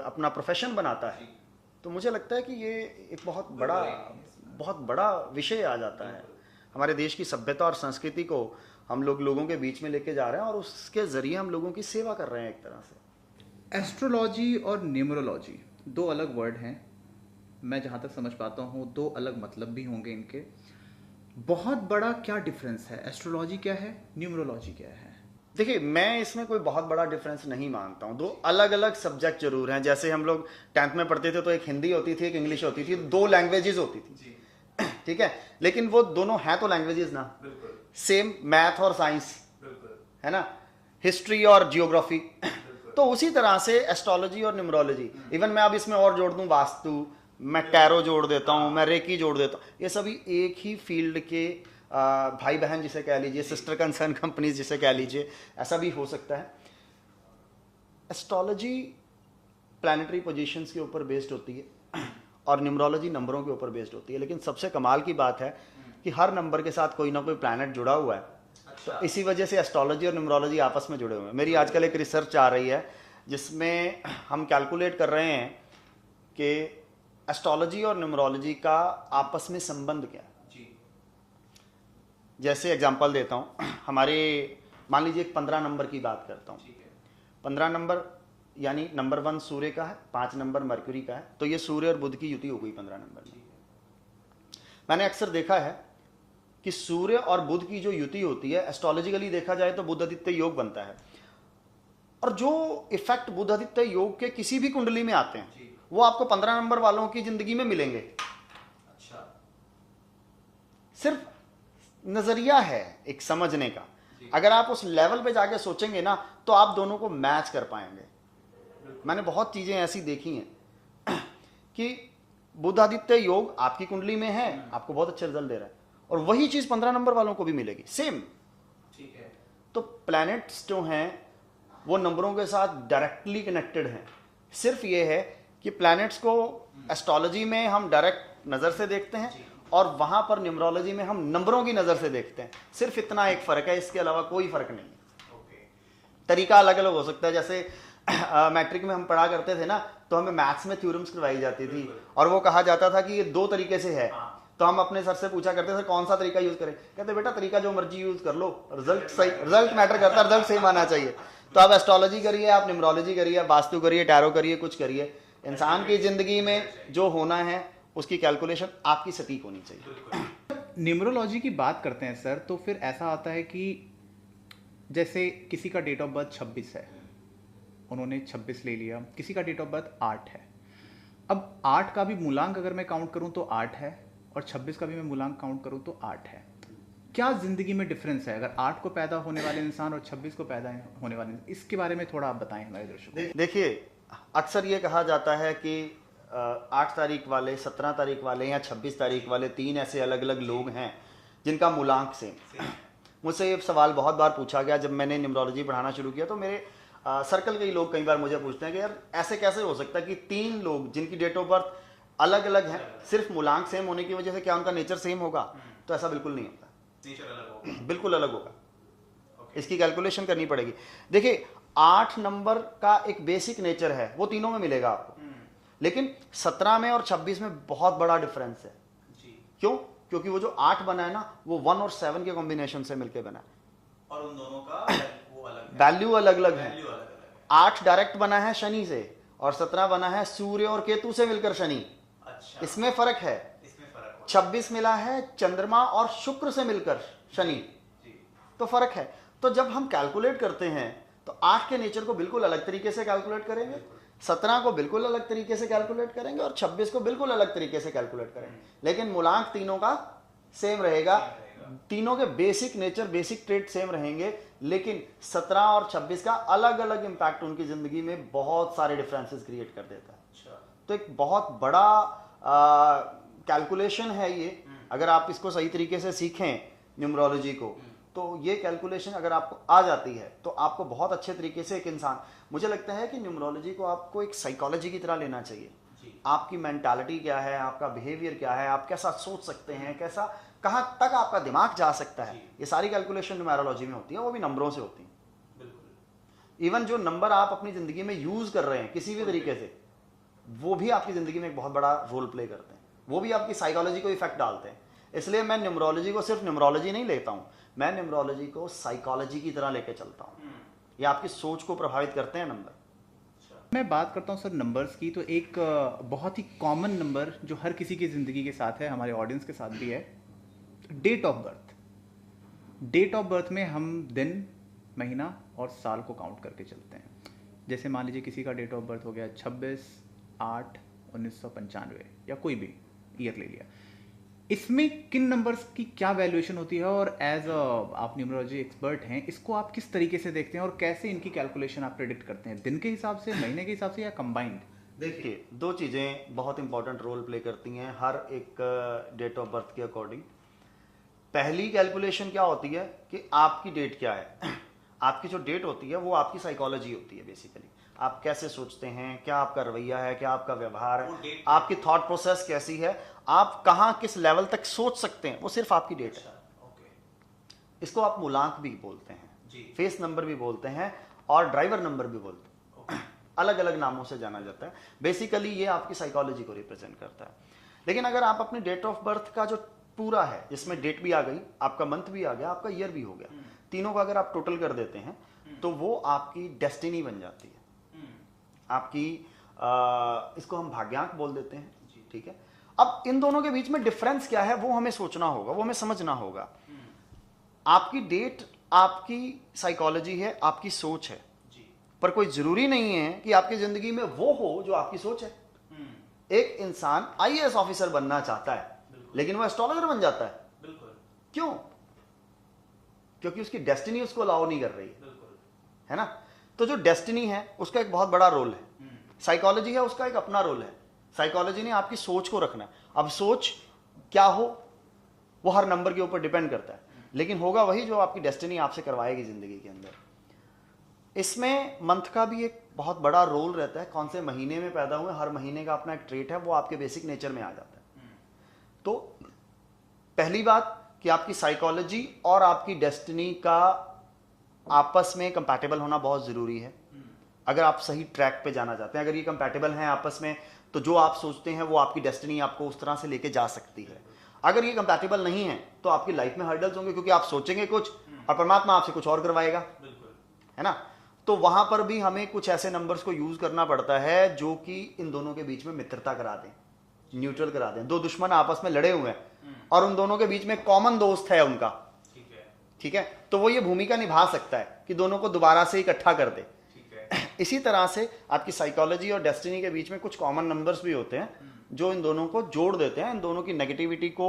अपना प्रोफेशन बनाता है, तो मुझे लगता है कि ये एक बहुत बड़ा विषय आ जाता है। हमारे देश की सभ्यता और संस्कृति को हम लोगों के बीच में लेके जा रहे हैं, और उसके जरिए हम लोगों की सेवा कर रहे हैं एक तरह से। एस्ट्रोलॉजी और न्यूमरोलॉजी दो अलग वर्ड हैं, मैं जहाँ तक समझ पाता हूँ दो अलग मतलब भी होंगे इनके। बहुत बड़ा क्या डिफरेंस है? एस्ट्रोलॉजी क्या है, न्यूमरोलॉजी क्या है? देखिए, मैं इसमें कोई बहुत बड़ा डिफरेंस नहीं मानता हूँ। दो अलग अलग सब्जेक्ट जरूर हैं। जैसे हम लोग 10th में पढ़ते थे तो एक हिंदी होती थी, एक इंग्लिश होती थी, 2 लैंग्वेजेस होती थी, ठीक है। लेकिन वो दोनों हैं तो लैंग्वेजेस ना, सेम मैथ और साइंस है ना, हिस्ट्री और जियोग्राफी। तो उसी तरह से एस्ट्रोलॉजी और न्यूमरोलॉजी, इवन मैं अब इसमें और जोड़ दूं वास्तु, मैं टैरो जोड़ देता हूं, मैं रेकी जोड़ देता हूं, ये सभी एक ही फील्ड के भाई बहन जिसे कह लीजिए, सिस्टर कंसर्न कंपनीज जिसे कह लीजिए, ऐसा भी हो सकता है। एस्ट्रोलॉजी प्लैनेटरी पोजीशंस के ऊपर बेस्ड होती है, और न्यूमरोलॉजी नंबरों के ऊपर बेस्ड होती है। लेकिन सबसे कमाल की बात है कि हर नंबर के साथ कोई ना कोई प्लैनेट जुड़ा हुआ है। तो इसी वजह से एस्ट्रोलॉजी और न्यूमरोलॉजी आपस में जुड़े हुए हैं। मेरी आजकल एक रिसर्च आ रही है जिसमें हम कैलकुलेट कर रहे हैं कि एस्ट्रोलॉजी और न्यूमरोलॉजी का आपस में संबंध क्या है। जैसे एग्जांपल देता हूँ, हमारे मान लीजिए 15 नंबर की बात करता हूँ। 15 नंबर यानी नंबर 1 सूर्य का है, 5 नंबर मरकरी का है, तो ये सूर्य और बुध की युति हो गई 15 नंबर में। मैंने अक्सर देखा है कि सूर्य और बुध की जो युति होती है, एस्ट्रोलॉजिकली देखा जाए तो बुध आदित्य योग बनता है। और जो इफेक्ट बुध आदित्य योग के किसी भी कुंडली में आते हैं, वो आपको 15 नंबर वालों की जिंदगी में मिलेंगे। अच्छा, सिर्फ नजरिया है एक समझने का। अगर आप उस लेवल पे जाके सोचेंगे ना तो आप दोनों को मैच कर पाएंगे। मैंने बहुत चीजें ऐसी देखी हैं कि बुधादित्य योग आपकी कुंडली में है, आपको बहुत अच्छे रिजल्ट दे रहा है, और वही चीज 15 नंबर वालों को भी मिलेगी सेम। ठीक है। तो प्लैनेट्स जो हैं वो नंबरों के साथ डायरेक्टली कनेक्टेड हैं। सिर्फ ये है कि प्लैनेट्स को एस्ट्रोलॉजी में हम डायरेक्ट नजर से देखते हैं और वहां पर न्यूमरोलॉजी में हम नंबरों की नजर से देखते हैं। सिर्फ इतना एक फर्क है, इसके अलावा कोई फर्क नहीं है। तरीका अलग अलग हो सकता है। जैसे मैट्रिक में हम पढ़ा करते थे ना, तो हमें मैथ्स में थ्योरम्स करवाई जाती थी और वो कहा जाता था कि ये 2 तरीके से है। तो हम अपने सर से पूछा करते थे कौन सा तरीका यूज करें, कहते बेटा तरीका जो मर्जी यूज कर लो, रिजल्ट सही, रिजल्ट मैटर करता है, रिजल्ट सही आना चाहिए। तो आप एस्ट्रोलॉजी करिए, आप न्यूमरोलॉजी करिए, आप वास्तु करिए, टैरो करिए, कुछ करिए, इंसान की जिंदगी में जो होना है उसकी कैलकुलेशन आपकी सटीक होनी चाहिए। न्यूमरोलॉजी की बात करते हैं सर, तो फिर ऐसा आता है कि जैसे किसी का डेट ऑफ बर्थ 26 है, उन्होंने 26 ले लिया, किसी का डेट ऑफ बर्थ 8 है। अब 8 का भी मूलांक अगर मैं काउंट करूं तो 8 है, और 26 का भी मैं मूलांक काउंट करूं तो 8 है। क्या जिंदगी में डिफरेंस है अगर 8 को पैदा होने वाले इंसान और 26 को पैदा होने वाले इंसान? इसके बारे में थोड़ा आप बताएं हमारे दर्शकों को। देखिए, अक्सर ये कहा जाता है कि 8 तारीख वाले, 17 तारीख वाले या 26 तारीख वाले 3 ऐसे अलग अलग लोग हैं जिनका मूलांक सेम। मुझसे ये सवाल बहुत बार पूछा गया जब मैंने न्यूमरोलॉजी पढ़ाना शुरू किया। तो मेरे सर्कल के ही लोग कई बार मुझे पूछते हैं कि यार ऐसे कैसे हो सकता है कि 3 लोग जिनकी डेट ऑफ बर्थ अलग अलग है, सिर्फ मूलांक सेम होने की वजह से क्या उनका नेचर सेम होगा? तो ऐसा बिल्कुल नहीं होता, नेचर अलग होगा, बिल्कुल अलग होगा। इसकी कैलकुलेशन करनी पड़ेगी। देखिए, 8 नंबर का एक बेसिक नेचर है, वो तीनों में मिलेगा आपको, लेकिन 17 में और 26 में बहुत बड़ा डिफरेंस है। क्यों? क्योंकि वो जो 8 बना है ना, वो 1 और 7 के कॉम्बिनेशन से मिलकर बना है, और उन दोनों का वो अलग वैल्यू अलग अलग है। 8 डायरेक्ट बना है शनि से और 17 बना है सूर्य और केतु से मिलकर शनि। अच्छा, इसमें फर्क है। 26 मिला है चंद्रमा और शुक्र से मिलकर शनि, तो फर्क है। तो जब हम कैलकुलेट करते हैं तो 8 के नेचर को बिल्कुल अलग तरीके से कैलकुलेट करेंगे, 17 को बिल्कुल अलग तरीके से कैलकुलेट करेंगे और 26 को बिल्कुल अलग तरीके से कैलकुलेट करेंगे, लेकिन मूलांक तीनों का सेम रहेगा। तीनों के basic nature, basic trait same रहेंगे, लेकिन 17 और 26 का अलग अलग इंपैक्ट उनकी जिंदगी में बहुत सारे डिफरेंसेस क्रिएट कर देता है। तो एक बहुत बड़ा कैलकुलेशन है ये। अगर आप इसको सही तरीके से सीखें न्यूमरोलॉजी को, तो ये कैलकुलेशन अगर आपको आ जाती है तो आपको बहुत अच्छे तरीके से एक इंसान, मुझे लगता है कि न्यूमरोलॉजी को आपको एक साइकोलॉजी की तरह लेना चाहिए। आपकी मेंटालिटी क्या है, आपका बिहेवियर क्या है, आप कैसा सोच सकते हैं, कैसा कहाँ तक आपका दिमाग जा सकता है, ये सारी कैलकुलेशन न्यूमरोलॉजी में होती है, वो भी नंबरों से होती है। इवन जो नंबर आप अपनी जिंदगी में यूज कर रहे हैं किसी भी तरीके से, वो भी आपकी जिंदगी में एक बहुत बड़ा रोल प्ले करते हैं, वो भी आपकी साइकोलॉजी को इफेक्ट डालते हैं। इसलिए मैं न्यूमरोलॉजी को सिर्फ न्यूमरोलॉजी नहीं लेता हूं, मैं न्यूमरोलॉजी को साइकोलॉजी की तरह लेके चलता हूं। ये आपकी सोच को प्रभावित करते हैं नंबर। मैं बात करता हूं सर नंबर्स की, तो एक बहुत ही कॉमन नंबर जो हर किसी की ज़िंदगी के साथ है, हमारे ऑडियंस के साथ भी है, date of birth. Date of birth में हम दिन, महीना और साल को काउंट करके चलते हैं। जैसे मान लीजिए किसी का डेट ऑफ बर्थ हो गया 26/8/1995 या कोई भी ईयर ले लिया। इसमें किन नंबर्स की क्या वैल्यूएशन होती है, और एज आप न्यूमरोलॉजी एक्सपर्ट हैं, इसको आप किस तरीके से देखते हैं और कैसे इनकी कैलकुलेशन आप प्रेडिक्ट करते हैं? दिन के हिसाब से, महीने के हिसाब से, या कंबाइंड? देखिए, 2 चीज़ें बहुत इंपॉर्टेंट रोल प्ले करती हैं हर एक डेट ऑफ बर्थ के अकॉर्डिंग। पहली कैलकुलेशन क्या होती है कि आपकी डेट क्या है। आपकी जो डेट होती है वो आपकी साइकोलॉजी होती है। बेसिकली आप कैसे सोचते हैं, क्या आपका रवैया है, क्या आपका व्यवहार है, आपकी थॉट प्रोसेस कैसी है, आप कहाँ किस लेवल तक सोच सकते हैं, वो सिर्फ आपकी डेट है। इसको आप मूलांक भी बोलते हैं, फेस नंबर भी बोलते हैं और ड्राइवर नंबर भी बोलते हैं, अलग अलग नामों से जाना जाता है। बेसिकली ये आपकी साइकोलॉजी को रिप्रेजेंट करता है। लेकिन अगर आप अपनी डेट ऑफ बर्थ का जो पूरा है, जिसमें डेट भी आ गई, आपका मंथ भी आ गया, आपका ईयर भी हो गया, तीनों का अगर आप टोटल कर देते हैं तो वो आपकी डेस्टिनी बन जाती है। आपकी इसको हम भाग्यांक बोल देते हैं, ठीक है। अब इन दोनों के बीच में डिफरेंस क्या है वो हमें सोचना होगा, वो हमें समझना होगा। आपकी डेट आपकी साइकोलॉजी है, आपकी सोच है, पर कोई जरूरी नहीं है कि आपकी जिंदगी में वो हो जो आपकी सोच है। एक इंसान आईएएस ऑफिसर बनना चाहता है, लेकिन वो एस्ट्रोलॉजर बन जाता है। क्यों? क्योंकि उसकी डेस्टिनी उसको अलाउ नहीं कर रही है ना। तो जो डेस्टिनी है उसका एक बहुत बड़ा रोल है, साइकोलॉजी है उसका एक अपना रोल है। साइकोलॉजी ने आपकी सोच को रखना है। अब सोच क्या हो वो हर नंबर के ऊपर डिपेंड करता है, लेकिन होगा वही जो आपकी डेस्टिनी आपसे करवाएगी जिंदगी के अंदर। इसमें मंथ का भी एक बहुत बड़ा रोल रहता है, कौन से महीने में पैदा हुए, हर महीने का अपना एक ट्रेट है, वो आपके बेसिक नेचर में आ जाता है। तो पहली बात कि आपकी साइकोलॉजी और आपकी डेस्टिनी का आपस में कंपैटिबल होना बहुत जरूरी है। अगर आप सही ट्रैक पे जाना चाहते हैं, अगर ये कंपैटिबल हैं आपस में, तो जो आप सोचते हैं वो आपकी डेस्टिनी आपको उस तरह से लेके जा सकती है। अगर ये कंपैटिबल नहीं है तो आपकी लाइफ में हर्डल्स होंगे, क्योंकि आप सोचेंगे कुछ और परमात्मा आपसे कुछ और करवाएगा, है ना। तो वहां पर भी हमें कुछ ऐसे नंबर्स को यूज करना पड़ता है जो कि इन दोनों के बीच में मित्रता करा दें, न्यूट्रल करा दें। दो दुश्मन आपस में लड़े हुए हैं और उन दोनों के बीच में कॉमन दोस्त है उनका, ठीक है, तो वो ये भूमिका निभा सकता है कि दोनों को दोबारा से इकट्ठा कर दे। इसी तरह से आपकी साइकोलॉजी और डेस्टिनी के बीच में कुछ कॉमन नंबर्स भी होते हैं जो इन दोनों को जोड़ देते हैं, इन दोनों की नेगेटिविटी को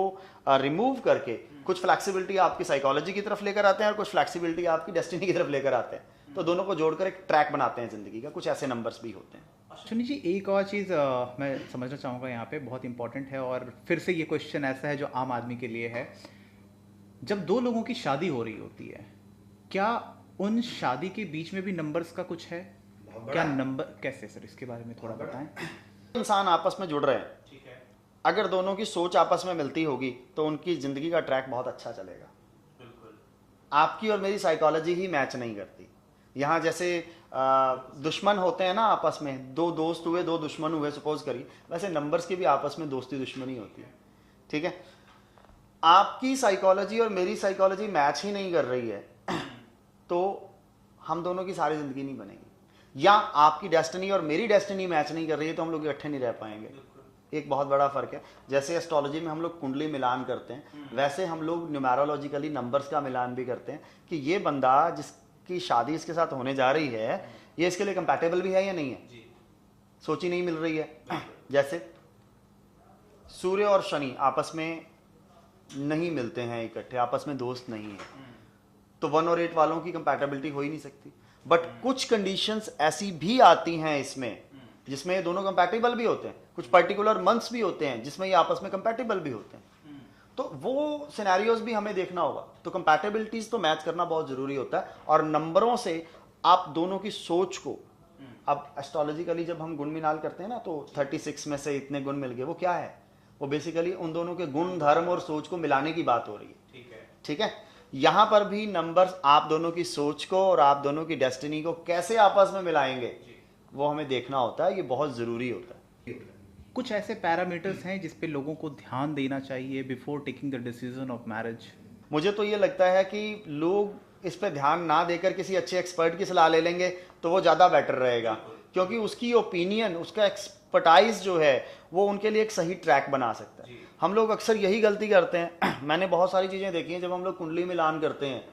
रिमूव करके कुछ फ्लेक्सिबिलिटी आपकी साइकोलॉजी की तरफ लेकर आते हैं और कुछ फ्लेक्सिबिलिटी आपकी डेस्टिनी की तरफ लेकर आते हैं। तो दोनों को जोड़कर एक ट्रैक बनाते हैं जिंदगी का। कुछ ऐसे नंबर्स भी होते हैं। सुनी जी, एक और चीज़ मैं समझना चाहूँगा यहाँ पे, बहुत इंपॉर्टेंट है, और फिर से ये क्वेश्चन ऐसा है जो आम आदमी के लिए है। जब दो लोगों की शादी हो रही होती है, क्या उन शादी के बीच में भी नंबर्स का कुछ है? क्या नंबर कैसे सर, इसके बारे में थोड़ा बताएं। इंसान आपस में जुड़ रहे हैं, ठीक है, अगर दोनों की सोच आपस में मिलती होगी तो उनकी जिंदगी का ट्रैक बहुत अच्छा चलेगा। बिल्कुल। आपकी और मेरी साइकोलॉजी ही मैच नहीं करती। यहाँ जैसे दुश्मन होते हैं ना आपस में, दो दोस्त हुए, दो दुश्मन हुए सपोज करिए, वैसे नंबर्स की भी आपस में दोस्ती दुश्मनी होती है, ठीक है। आपकी साइकोलॉजी और मेरी साइकोलॉजी मैच ही नहीं कर रही है तो हम दोनों की सारी जिंदगी नहीं बनेगी। या आपकी डेस्टिनी और मेरी डेस्टिनी मैच नहीं कर रही है तो हम लोग इकट्ठे नहीं रह पाएंगे। एक बहुत बड़ा फर्क है। जैसे एस्ट्रोलॉजी में हम लोग कुंडली मिलान करते हैं, वैसे हम लोग न्यूमेरोलॉजिकली नंबर्स का मिलान भी करते हैं कि ये बंदा जिसकी शादी इसके साथ होने जा रही है, ये इसके लिए कंपैटिबल भी है या नहीं है। सोच ही नहीं मिल रही है। जैसे सूर्य और शनि आपस में नहीं मिलते हैं इकट्ठे, आपस में दोस्त नहीं है, तो 1 और 8 वालों की कंपैटिबिलिटी हो ही नहीं सकती। बट कुछ कंडीशंस ऐसी भी आती हैं इसमें जिसमें ये दोनों कंपैटिबल भी होते हैं। कुछ पर्टिकुलर मंथ्स भी होते हैं जिसमें ये आपस में कंपैटिबल भी होते हैं। तो वो सिनेरियोज भी हमें देखना होगा। तो कंपैटिबिलिटीज तो मैच करना बहुत जरूरी होता है। और नंबरों से आप दोनों की सोच को, अब एस्ट्रोलॉजिकली जब हम गुण मिलान करते हैं ना, तो 36 में से इतने गुण मिल गए, वो क्या है, वो बेसिकली उन दोनों के गुण, धर्म और सोच को मिलाने की बात हो रही है, ठीक है। यहां पर भी नंबर्स आप दोनों की सोच को और आप दोनों की डेस्टिनी को कैसे आपस में मिलाएंगे वो हमें देखना होता है। ये बहुत जरूरी होता है। कुछ ऐसे पैरामीटर्स हैं जिस पे लोगों को ध्यान देना चाहिए before taking the decision of marriage? मुझे तो ये लगता है कि लोग इस पे ध्यान ना देकर किसी अच्छे एक्सपर्ट की सलाह ले लेंगे तो वो ज्यादा बेटर रहेगा, क्योंकि उसकी ओपिनियन, उसका एक्सपर्टाइज जो है वो उनके लिए एक सही ट्रैक बना सकता है। हम लोग अक्सर यही गलती करते हैं। मैंने बहुत सारी चीजें देखी हैं, जब हम लोग कुंडली मिलान करते हैं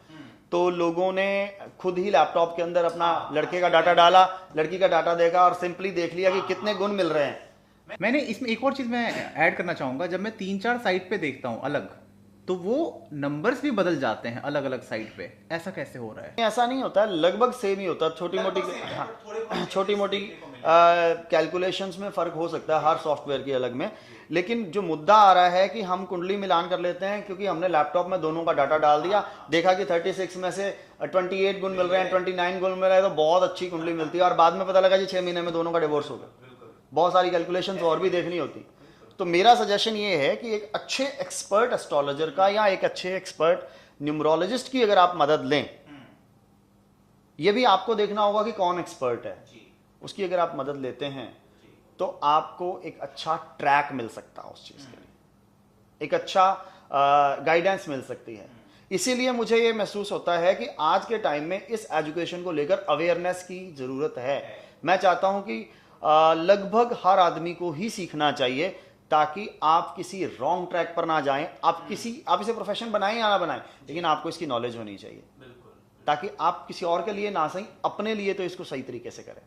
तो लोगों ने खुद ही लैपटॉप के अंदर अपना लड़के का डाटा डाला, लड़की का डाटा देखा और सिंपली देख लिया कि कितने गुण मिल रहे हैं। मैंने इसमें एक और चीज मैं ऐड करना चाहूंगा। जब मैं 3-4 साइट पे देखता हूं अलग, तो वो नंबर्स भी बदल जाते हैं अलग अलग साइट पे। ऐसा कैसे हो रहा है? ऐसा नहीं होता है, लगभग सेम ही होता है। छोटी मोटी कैलकुलेशंस में फर्क हो सकता है हर सॉफ्टवेयर की अलग में, लेकिन जो मुद्दा आ रहा है कि हम कुंडली मिलान कर लेते हैं क्योंकि हमने लैपटॉप में दोनों का डाटा डाल दिया, देखा कि 36 में से 28 गुण मिल रहे हैं, 29 गुण मिल रहे हैं, तो बहुत अच्छी कुंडली मिलती है, और बाद में पता लगा जी 6 महीने में दोनों का डिवोर्स हो गया। बहुत सारी कैलकुलेशंस और भी देखनी होती। तो मेरा सजेशन ये है कि एक अच्छे एक्सपर्ट एस्ट्रोलॉजर का या एक अच्छे एक्सपर्ट न्यूमरोलॉजिस्ट की अगर आप मदद लें, ये भी आपको देखना होगा कि कौन एक्सपर्ट है, उसकी अगर आप मदद लेते हैं तो आपको एक अच्छा ट्रैक मिल सकता है उस चीज के लिए, एक अच्छा गाइडेंस मिल सकती है। इसीलिए मुझे ये महसूस होता है कि आज के टाइम में इस एजुकेशन को लेकर अवेयरनेस की जरूरत है। मैं चाहता हूं कि लगभग हर आदमी को ही सीखना चाहिए, ताकि आप किसी रॉन्ग ट्रैक पर ना जाएं। आप इसे प्रोफेशन बनाएं या ना बनाएं, लेकिन आपको इसकी नॉलेज होनी चाहिए, ताकि आप किसी और के लिए ना सही, अपने लिए तो इसको सही तरीके से करें।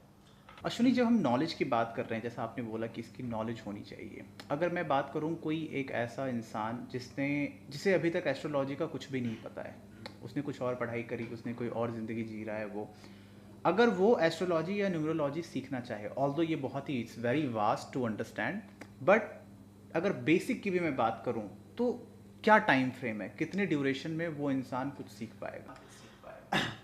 अश्विनी, जब हम नॉलेज की बात कर रहे हैं, जैसा आपने बोला कि इसकी नॉलेज होनी चाहिए, अगर मैं बात करूं कोई एक ऐसा इंसान जिसे अभी तक एस्ट्रोलॉजी का कुछ भी नहीं पता है, उसने कुछ और पढ़ाई करी, उसने कोई और ज़िंदगी जी रहा है वो, अगर वो एस्ट्रोलॉजी या न्यूमरोलॉजी सीखना चाहे, ऑल्दो ये बहुत ही it's very vast to understand, but अगर बेसिक की भी मैं बात करूं तो क्या टाइम फ्रेम है, कितने ड्यूरेशन में वो इंसान कुछ सीख पाएगा?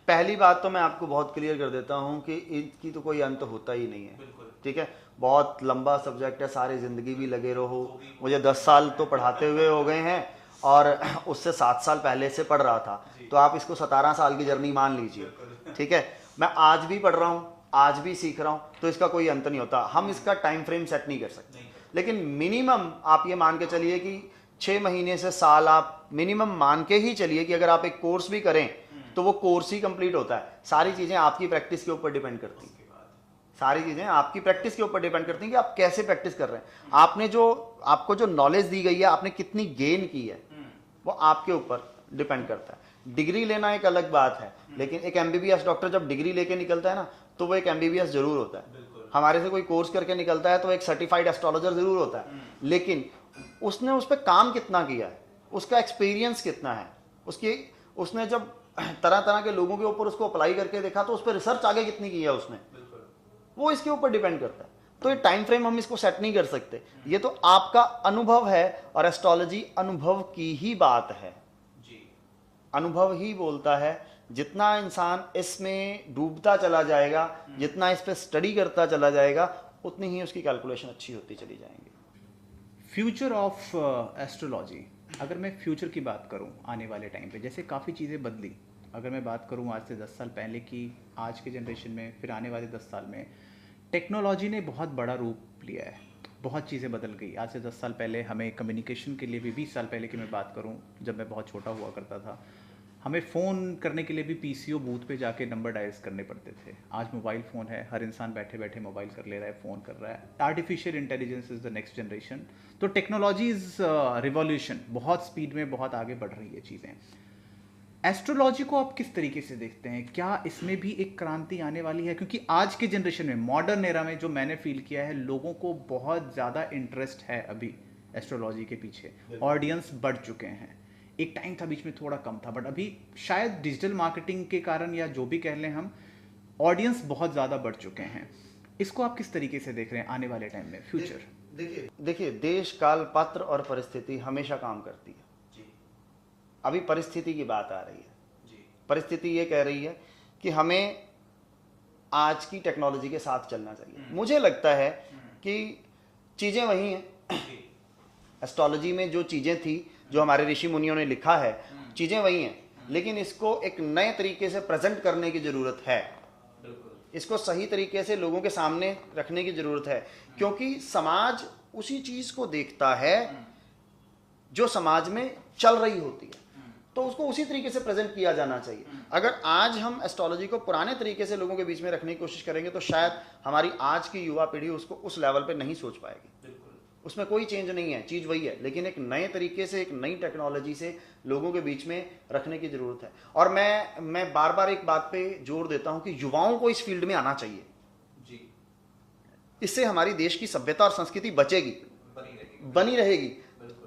पहली बात तो मैं आपको बहुत क्लियर कर देता हूं कि इसकी तो कोई अंत होता ही नहीं है। ठीक है, बहुत लंबा सब्जेक्ट है, सारी ज़िंदगी भी लगे रहो। मुझे 10 साल तो पढ़ाते हुए हो गए हैं और उससे 7 साल पहले से पढ़ रहा था, तो आप इसको 17 साल की जर्नी मान लीजिए। ठीक है, मैं आज भी पढ़ रहा हूँ, आज भी सीख रहा हूँ, तो इसका कोई अंत नहीं होता। हम इसका टाइम फ्रेम सेट नहीं कर सकते, लेकिन मिनिमम आप ये मान के चलिए कि 6 महीने से साल आप मिनिमम मान के ही चलिए कि अगर आप एक कोर्स भी करें तो वो कोर्स ही कंप्लीट होता है। सारी चीज़ें आपकी प्रैक्टिस के ऊपर डिपेंड करती हैं। सारी चीज़ें आपकी प्रैक्टिस के ऊपर डिपेंड करती हैं कि आप कैसे प्रैक्टिस कर रहे हैं। आपको जो नॉलेज दी गई है, आपने कितनी गेन की है, वो आपके ऊपर डिपेंड करता है। डिग्री लेना एक अलग बात है, लेकिन एक एमबीबीएस डॉक्टर जब डिग्री लेके निकलता है ना, तो वो एक एमबीबीएस जरूर होता है। हमारे से कोई कोर्स करके निकलता है तो एक सर्टिफाइड एस्ट्रोलॉजर जरूर होता है, लेकिन उसने उस पर काम कितना किया है, उसका एक्सपीरियंस कितना है, उसने जब तरह तरह के लोगों के ऊपर उसको अप्लाई करके देखा तो उस पर रिसर्च आगे कितनी की है उसने, वो इसके ऊपर डिपेंड करता है। तो ये टाइम फ्रेम हम इसको सेट नहीं कर सकते, ये तो आपका अनुभव है, और एस्ट्रोलॉजी अनुभव की ही बात है जी। अनुभव ही बोलता है। जितना इंसान इसमें डूबता चला जाएगा, जितना इस पे स्टडी करता चला जाएगा, उतनी ही उसकी कैलकुलेशन अच्छी होती चली जाएंगी। फ्यूचर ऑफ एस्ट्रोलॉजी, अगर मैं फ्यूचर की बात करूं आने वाले टाइम पे, जैसे काफ़ी चीज़ें बदली, अगर मैं बात करूं आज से 10 साल पहले की, आज के जनरेशन में, फिर आने वाले 10 साल में टेक्नोलॉजी ने बहुत बड़ा रूप लिया है, बहुत चीज़ें बदल गई। आज से 10 साल पहले हमें कम्युनिकेशन के लिए भी, 20 साल पहले की मैं बात करूं जब मैं बहुत छोटा हुआ करता था, हमें फ़ोन करने के लिए भी पीसीओ बूथ पे जाके नंबर डायल्स करने पड़ते थे। आज मोबाइल फ़ोन है, हर इंसान बैठे बैठे मोबाइल कर ले रहा है, फ़ोन कर रहा है। Artificial intelligence is the next generation. तो टेक्नोलॉजी इज़ रिवॉल्यूशन, बहुत स्पीड में बहुत आगे बढ़ रही है चीज़ें। एस्ट्रोलॉजी को आप किस तरीके से देखते हैं? क्या इसमें भी एक क्रांति आने वाली है? क्योंकि आज के जनरेशन में, मॉडर्न एरा में, जो मैंने फील किया है, लोगों को बहुत ज़्यादा इंटरेस्ट है अभी एस्ट्रोलॉजी के पीछे, ऑडियंस बढ़ चुके हैं। एक टाइम था बीच में थोड़ा कम था, बट अभी शायद डिजिटल मार्केटिंग के कारण या जो भी कह लें हम, ऑडियंस बहुत ज़्यादा बढ़ चुके हैं। इसको आप किस तरीके से देख रहे हैं आने वाले टाइम में, फ्यूचर? देखिए, देश काल पात्र और परिस्थिति हमेशा काम करती है जी। अभी परिस्थिति की बात आ रही है जी। परिस्थिति ये कह रही है कि हमें आज की टेक्नोलॉजी के साथ चलना चाहिए। मुझे लगता है कि चीज़ें वही हैं, एस्ट्रोलॉजी में जो चीज़ें थी, जो हमारे ऋषि मुनियों ने लिखा है, चीज़ें वही हैं, लेकिन इसको एक नए तरीके से प्रेजेंट करने की ज़रूरत है। इसको सही तरीके से लोगों के सामने रखने की ज़रूरत है, क्योंकि समाज उसी चीज़ को देखता है जो समाज में चल रही होती है, तो उसको उसी तरीके से प्रेजेंट किया जाना चाहिए। अगर आज हम एस्ट्रोलॉजी को पुराने तरीके से लोगों के बीच में रखने की कोशिश करेंगे, तो शायद हमारी आज की युवा पीढ़ी उसको उस लेवल पे नहीं सोच पाएगी। उसमें कोई चेंज नहीं है, चीज़ वही है, लेकिन एक नए तरीके से, एक नई टेक्नोलॉजी से लोगों के बीच में रखने की ज़रूरत है। और मैं बार बार एक बात पे जोर देता हूं कि युवाओं को इस फील्ड में आना चाहिए जी। इससे हमारी देश की सभ्यता और संस्कृति बचेगी, बनी रहेगी।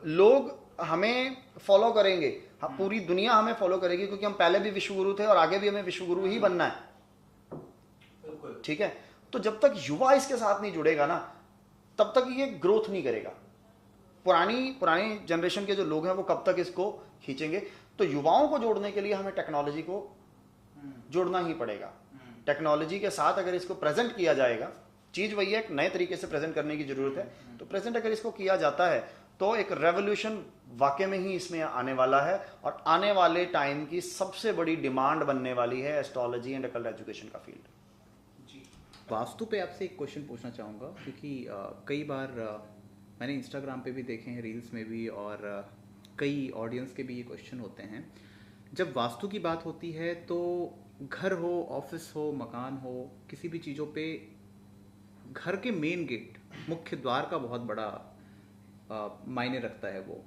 लोग हमें फॉलो करेंगे, पूरी दुनिया हमें फॉलो करेगी, क्योंकि हम पहले भी विश्वगुरु थे और आगे भी हमें विश्वगुरु ही बनना है। ठीक है, तो जब तक युवा इसके साथ नहीं जुड़ेगा ना, तब तक ये ग्रोथ नहीं करेगा। पुरानी जनरेशन के जो लोग हैं वो कब तक इसको खींचेंगे? तो युवाओं को जोड़ने के लिए हमें टेक्नोलॉजी को जोड़ना ही पड़ेगा। टेक्नोलॉजी के साथ अगर इसको प्रेजेंट किया जाएगा, चीज वही है, एक नए तरीके से प्रेजेंट करने की जरूरत है। तो प्रेजेंट अगर इसको किया जाता है तो एक रेवोल्यूशन वाकई में ही इसमें आने वाला है, और आने वाले टाइम की सबसे बड़ी डिमांड बनने वाली है एस्ट्रोलॉजी एंड अकल्ट एजुकेशन का फील्ड। वास्तु पे आपसे एक क्वेश्चन पूछना चाहूँगा, क्योंकि कई बार मैंने इंस्टाग्राम पे भी देखे हैं, रील्स में भी, और कई ऑडियंस के भी ये क्वेश्चन होते हैं। जब वास्तु की बात होती है तो घर हो, ऑफिस हो, मकान हो, किसी भी चीज़ों पे घर के मेन गेट, मुख्य द्वार का बहुत बड़ा मायने रखता है वो।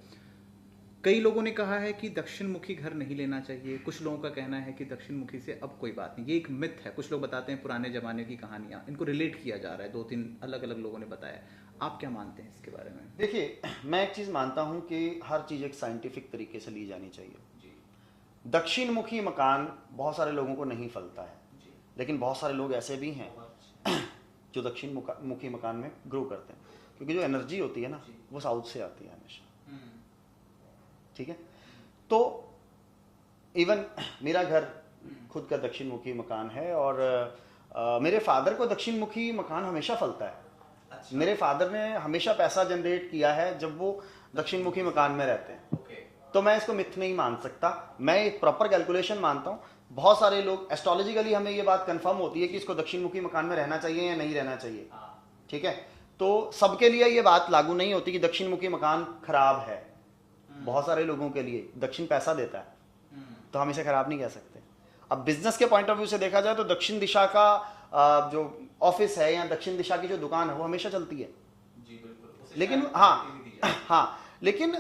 कई लोगों ने कहा है कि दक्षिण मुखी घर नहीं लेना चाहिए, कुछ लोगों का कहना है कि दक्षिण मुखी से अब कोई बात नहीं, ये एक मिथ है। कुछ लोग बताते हैं पुराने ज़माने की कहानियाँ, इनको रिलेट किया जा रहा है, 2-3 अलग अलग लोगों ने बताया। आप क्या मानते हैं इसके बारे में? देखिए, मैं एक चीज़ मानता हूँ कि हर चीज़ एक साइंटिफिक तरीके से ली जानी चाहिए जी। दक्षिण मुखी मकान बहुत सारे लोगों को नहीं फलता है, लेकिन बहुत सारे लोग ऐसे भी हैं जो दक्षिण मुखी मकान में ग्रो करते हैं, क्योंकि जो एनर्जी होती है ना वो साउथ से आती है हमेशा। ठीक है, तो इवन मेरा घर खुद का दक्षिण मुखी मकान है और मेरे फादर को दक्षिण मुखी मकान हमेशा फलता है। अच्छा। मेरे फादर ने हमेशा पैसा जनरेट किया है जब वो दक्षिण मुखी मकान में रहते हैं। तो मैं इसको मिथ नहीं मान सकता, मैं एक प्रॉपर कैलकुलेशन मानता हूँ। बहुत सारे लोग एस्ट्रोलॉजिकली हमें ये बात कंफर्म होती है कि इसको दक्षिण मुखी मकान में रहना चाहिए या नहीं रहना चाहिए। ठीक है, तो सबके लिए ये बात लागू नहीं होती कि दक्षिण मुखी मकान खराब है। बहुत सारे लोगों के लिए दक्षिण पैसा देता है, तो हम इसे खराब नहीं कह सकते। अब बिजनेस के पॉइंट ऑफ व्यू से देखा जाए तो दक्षिण दिशा का जो ऑफिस है या दक्षिण दिशा की जो दुकान है वो हमेशा चलती है जी, बिल्कुल। लेकिन हाँ लेकिन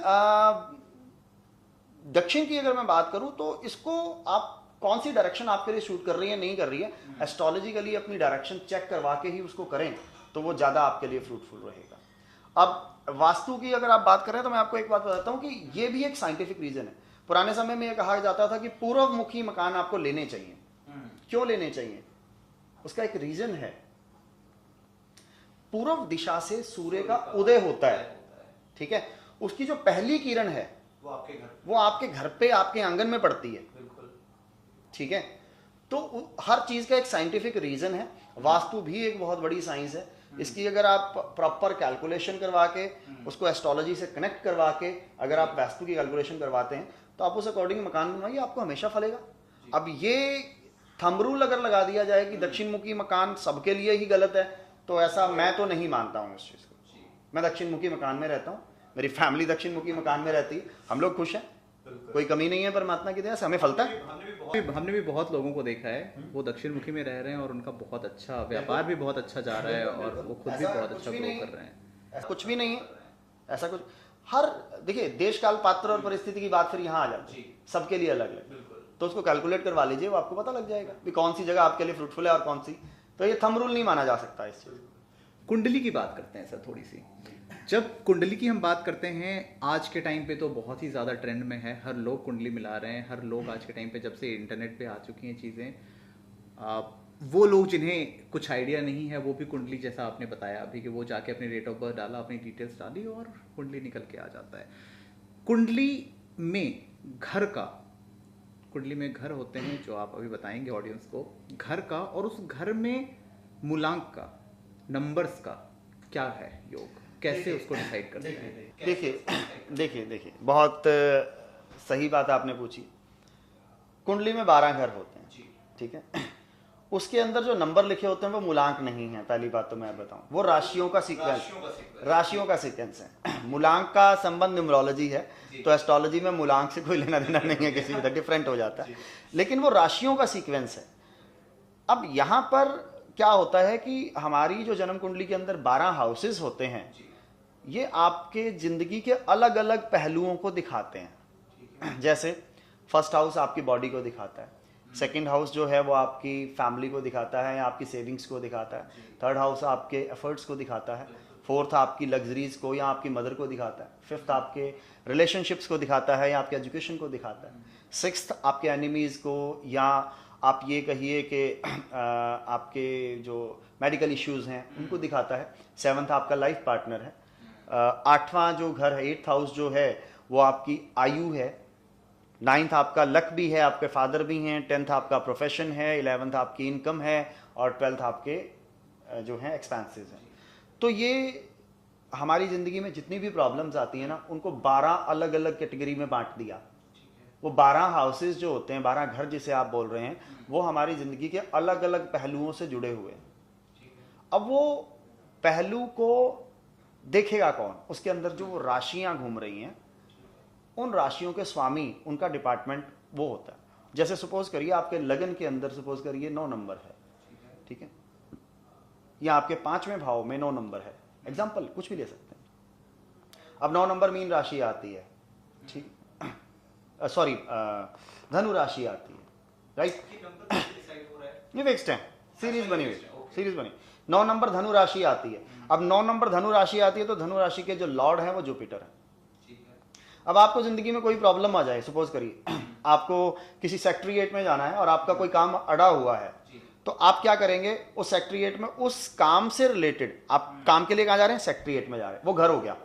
दक्षिण की अगर मैं बात करूं तो इसको आप कौन सी डायरेक्शन आपके लिए शूट कर रही है नहीं कर रही है, एस्ट्रोलॉजिकली अपनी डायरेक्शन चेक करवा के ही उसको करें तो वो ज्यादा आपके लिए फ्रूटफुल रहेगा। अब वास्तु की अगर आप बात करें तो मैं आपको एक बात बताता हूं कि ये भी एक साइंटिफिक रीजन है। पुराने समय में यह कहा जाता था कि पूर्वमुखी मकान आपको लेने चाहिए। क्यों लेने चाहिए? उसका एक रीजन है। पूर्व दिशा से सूर्य का उदय होता है, ठीक है, उसकी जो पहली किरण है वो आपके घर पे आपके आंगन में पड़ती है। ठीक है, तो हर चीज का एक साइंटिफिक रीजन है। वास्तु भी एक बहुत बड़ी साइंस है। इसकी अगर आप प्रॉपर कैलकुलेशन करवा के उसको एस्ट्रोलॉजी से कनेक्ट करवा के अगर आप वास्तु की कैलकुलेशन करवाते हैं तो आप उस अकॉर्डिंग मकान बनवाइए, आपको हमेशा फलेगा। अब ये थंब रूल अगर लगा दिया जाए कि दक्षिण मुखी मकान सबके लिए ही गलत है तो ऐसा मैं तो नहीं मानता हूं इस चीज को। मैं दक्षिण मुखी मकान में रहता हूं, मेरी फैमिली दक्षिण मुखी मकान में रहती है, हम लोग खुश हैं, कोई कमी नहीं है परमात्मा की दया से, हमें फलता है। हमने भी बहुत लोगों को देखा है वो दक्षिण मुखी में रह रहे हैं और उनका बहुत अच्छा व्यापार भी बहुत अच्छा जा रहा है और वो खुद भी बहुत अच्छा ग्रो कर रहे हैं। ऐसा कुछ भी नहीं है, ऐसा कुछ हर देखिए देश काल पात्र और परिस्थिति की बात फिर यहाँ आ जाती है, सबके लिए अलग अलग, तो उसको कैलकुलेट करवा लीजिए, वो आपको पता लग जाएगा कि कौन सी जगह आपके लिए फ्रूटफुल है और कौन सी। तो ये थंब रूल नहीं माना जा सकता इस चीज। कुंडली की बात करते हैं सर थोड़ी सी। जब कुंडली की हम बात करते हैं आज के टाइम पे तो बहुत ही ज़्यादा ट्रेंड में है, हर लोग कुंडली मिला रहे हैं। हर लोग आज के टाइम पे जब से इंटरनेट पे आ चुकी हैं चीज़ें, वो लोग जिन्हें कुछ आइडिया नहीं है वो भी कुंडली, जैसा आपने बताया अभी कि वो जाके अपनी डेट ऑफ बर्थ डाला, अपनी डिटेल्स डाली और कुंडली निकल के आ जाता है। कुंडली में घर का, कुंडली में घर होते हैं जो आप अभी बताएंगे ऑडियंस को, घर का और उस घर में मूलांक का, नंबर्स का क्या है योग, कैसे उसको डिसाइड करते हैं? देखिए बहुत सही बात आपने पूछी। कुंडली में 12 घर होते हैं, ठीक है, उसके अंदर जो नंबर लिखे होते हैं वो मूलांक नहीं है। पहली बात तो मैं बताऊं, वो राशियों का सीक्वेंस है। मूलांक का संबंध न्यूमरोलॉजी है, तो एस्ट्रोलॉजी में मूलांक से कोई लेना देना नहीं है, किसी भी डिफरेंट हो जाता है, लेकिन वो राशियों का सीक्वेंस है। अब यहां पर क्या होता है कि हमारी जो जन्म कुंडली के अंदर 12 हाउसेस होते हैं, ये आपके जिंदगी के अलग अलग पहलुओं को दिखाते हैं। जैसे फर्स्ट हाउस आपकी बॉडी को दिखाता है, सेकंड हाउस जो है वो आपकी फैमिली को दिखाता है या आपकी सेविंग्स को दिखाता है, थर्ड हाउस आपके एफर्ट्स को दिखाता है, फोर्थ आपकी लग्जरीज को या आपकी मदर को दिखाता है, फिफ्थ आपके रिलेशनशिप्स को दिखाता है या आपके एजुकेशन को दिखाता है, सिक्स्थ आपके एनिमीज को, या आप ये कहिए कि आपके जो मेडिकल इश्यूज हैं उनको दिखाता है, सेवंथ आपका लाइफ पार्टनर है, आठवां जो घर है, 8th हाउस जो है वो आपकी आयु है, 9th आपका लक भी है, आपके फादर भी हैं, 10th आपका प्रोफेशन है, 11th आपकी इनकम है और 12th आपके जो हैं एक्सपेंसेस हैं। तो ये हमारी ज़िंदगी में जितनी भी प्रॉब्लम्स आती हैं ना, उनको 12 अलग अलग कैटेगरी में बांट दिया। वो 12 हाउसेस जो होते हैं, 12 घर जिसे आप बोल रहे हैं, वो हमारी ज़िंदगी के अलग अलग पहलुओं से जुड़े हुए हैं। अब वो पहलू को देखेगा कौन? उसके अंदर जो वो राशियां घूम रही हैं, उन राशियों के स्वामी, उनका डिपार्टमेंट वो होता है। जैसे सपोज करिए आपके लगन के अंदर सपोज करिए 9 नंबर है, ठीक है, या आपके 5वें भाव में 9 नंबर है, एग्जाम्पल कुछ भी ले सकते हैं। अब 9 नंबर मीन राशि आती है, ठीक, सॉरी धनु राशि आती है, राइट, ये फिक्स्ड है, सीरीज बनी हुई 9 नंबर धनु राशि आती है। अब 9 नंबर धनु राशि आती है तो धनु राशि के जो लॉर्ड है वो जुपिटर है। अब आपको जिंदगी में कोई प्रॉब्लम आ जाए, सपोज करिए आपको किसी सेक्रेटरीट में जाना है और आपका कोई काम अड़ा हुआ है, तो आप क्या करेंगे, उस सेक्रेटरीट में उस काम से रिलेटेड, आप काम के लिए कहाँ जा रहे हैं, सेक्रेटरीट में जा रहे हैं, वो घर हो गया,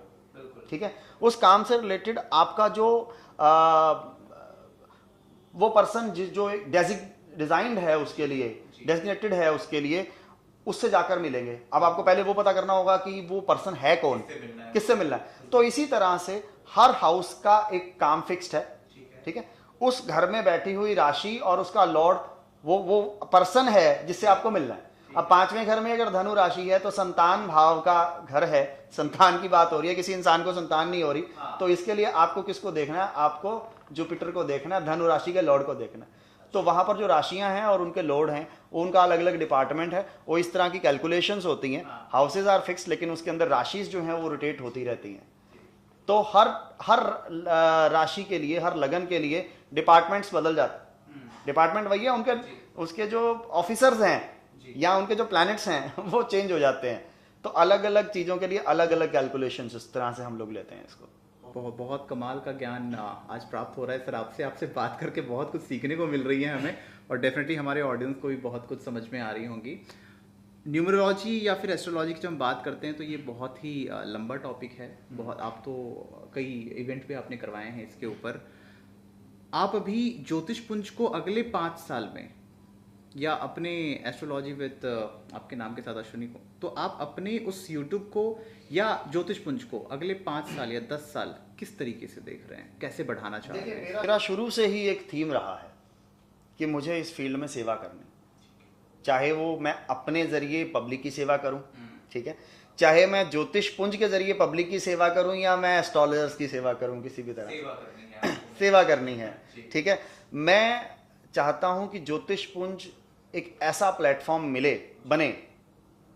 ठीक है। उस काम से रिलेटेड आपका जो वो पर्सन जो डिजाइंड है उसके लिए, डेजिग्नेटेड है उसके लिए, उससे जाकर मिलेंगे। अब आपको पहले वो पता करना होगा कि वो पर्सन है कौन, किससे मिलना है। तो इसी तरह से हर हाउस का एक काम फिक्स्ड है, ठीक है। उस घर में बैठी हुई राशि और उसका लॉर्ड वो पर्सन है जिससे आपको मिलना है। अब 5वें घर में अगर धनु राशि है तो संतान भाव का घर है, संतान की बात हो रही है, किसी इंसान को संतान नहीं हो रही, तो इसके लिए आपको किसको देखना है, आपको जुपिटर को देखना है, धनु राशि के लॉर्ड को देखना है। तो वहां पर जो राशियां हैं और उनके लॉर्ड हैं, उनका अलग अलग डिपार्टमेंट है, वो इस तरह की कैलकुलेशंस होती हैं। हाउसेज आर फिक्स, लेकिन उसके अंदर राशिज जो हैं वो रोटेट होती रहती हैं। तो हर राशि के लिए, हर लगन के लिए डिपार्टमेंट्स बदल जाते हैं। डिपार्टमेंट वही है, उनके उसके जो ऑफिसर्स हैं या उनके जो प्लैनेट्स हैं वो चेंज हो जाते हैं। तो अलग अलग चीज़ों के लिए अलग अलग कैलकुलेशंस इस तरह से हम लोग लेते हैं इसको। बहुत कमाल का ज्ञान आज प्राप्त हो रहा है सर आपसे बात करके बहुत कुछ सीखने को मिल रही है हमें, और डेफिनेटली हमारे ऑडियंस को भी बहुत कुछ समझ में आ रही होंगी। न्यूमरोलॉजी या फिर एस्ट्रोलॉजी की जब हम बात करते हैं तो ये बहुत ही लंबा टॉपिक है, बहुत, आप तो कई इवेंट भी आपने करवाए हैं इसके ऊपर। आप अभी ज्योतिष पुंज को अगले 5 साल में, या अपने एस्ट्रोलॉजी विद आपके नाम के साथ अश्विनी को, तो आप अपने उस यूट्यूब को या ज्योतिष पुंज को अगले 5 साल या 10 साल किस तरीके से देख रहे हैं, कैसे बढ़ाना चाह रहे हैं? मेरा शुरू से ही एक थीम रहा है कि मुझे इस फील्ड में सेवा करनी, चाहे वो मैं अपने जरिए पब्लिक की सेवा करूं, ठीक है, चाहे मैं ज्योतिष पुंज के जरिए पब्लिक की सेवा करूं या मैं एस्ट्रोलॉजर्स की सेवा करूं, किसी भी तरह सेवा करनी है, ठीक है। मैं चाहता हूं कि ज्योतिष पुंज एक ऐसा प्लेटफॉर्म बने,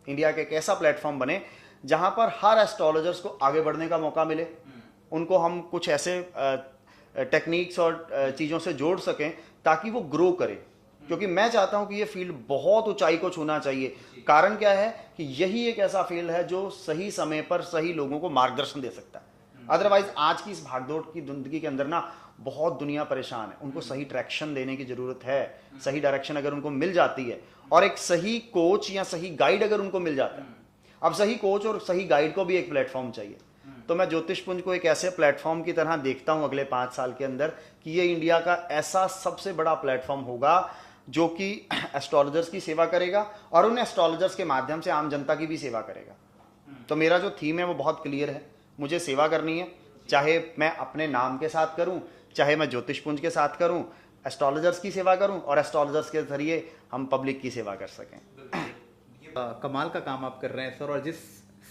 इंडिया के एक ऐसा प्लेटफॉर्म बने जहां पर हर एस्ट्रोलॉजर्स को आगे बढ़ने का मौका मिले, उनको हम कुछ ऐसे टेक्निक्स और चीज़ों से जोड़ सकें ताकि वो ग्रो करे, क्योंकि मैं चाहता हूं कि ये फील्ड बहुत ऊंचाई को छूना चाहिए। कारण क्या है कि यही एक ऐसा फील्ड है जो सही समय पर सही लोगों को मार्गदर्शन दे सकता है। अदरवाइज आज की इस भागदौड़ की जिंदगी के अंदर ना बहुत दुनिया परेशान है, उनको सही ट्रैक्शन देने की जरूरत है। सही डायरेक्शन अगर उनको मिल जाती है और एक सही कोच या सही गाइड अगर उनको मिल जाता है, अब सही कोच और सही गाइड को भी एक प्लेटफॉर्म चाहिए। तो मैं ज्योतिष पुंज को एक ऐसे प्लेटफॉर्म की तरह देखता हूं अगले 5 साल के अंदर कि ये इंडिया का ऐसा सबसे बड़ा प्लेटफॉर्म होगा जो कि एस्ट्रोलॉजर्स की सेवा करेगा और उन एस्ट्रोलॉजर्स के माध्यम से आम जनता की भी सेवा करेगा। तो मेरा जो थीम है वो बहुत क्लियर है, मुझे सेवा करनी है, चाहे मैं अपने नाम के साथ करूं, चाहे मैं ज्योतिष पुंज के साथ करूं, एस्ट्रोलॉजर्स की सेवा करूं और एस्ट्रोलॉजर्स के जरिए हम पब्लिक की सेवा कर सकें। कमाल का काम आप कर रहे हैं सर, और जिस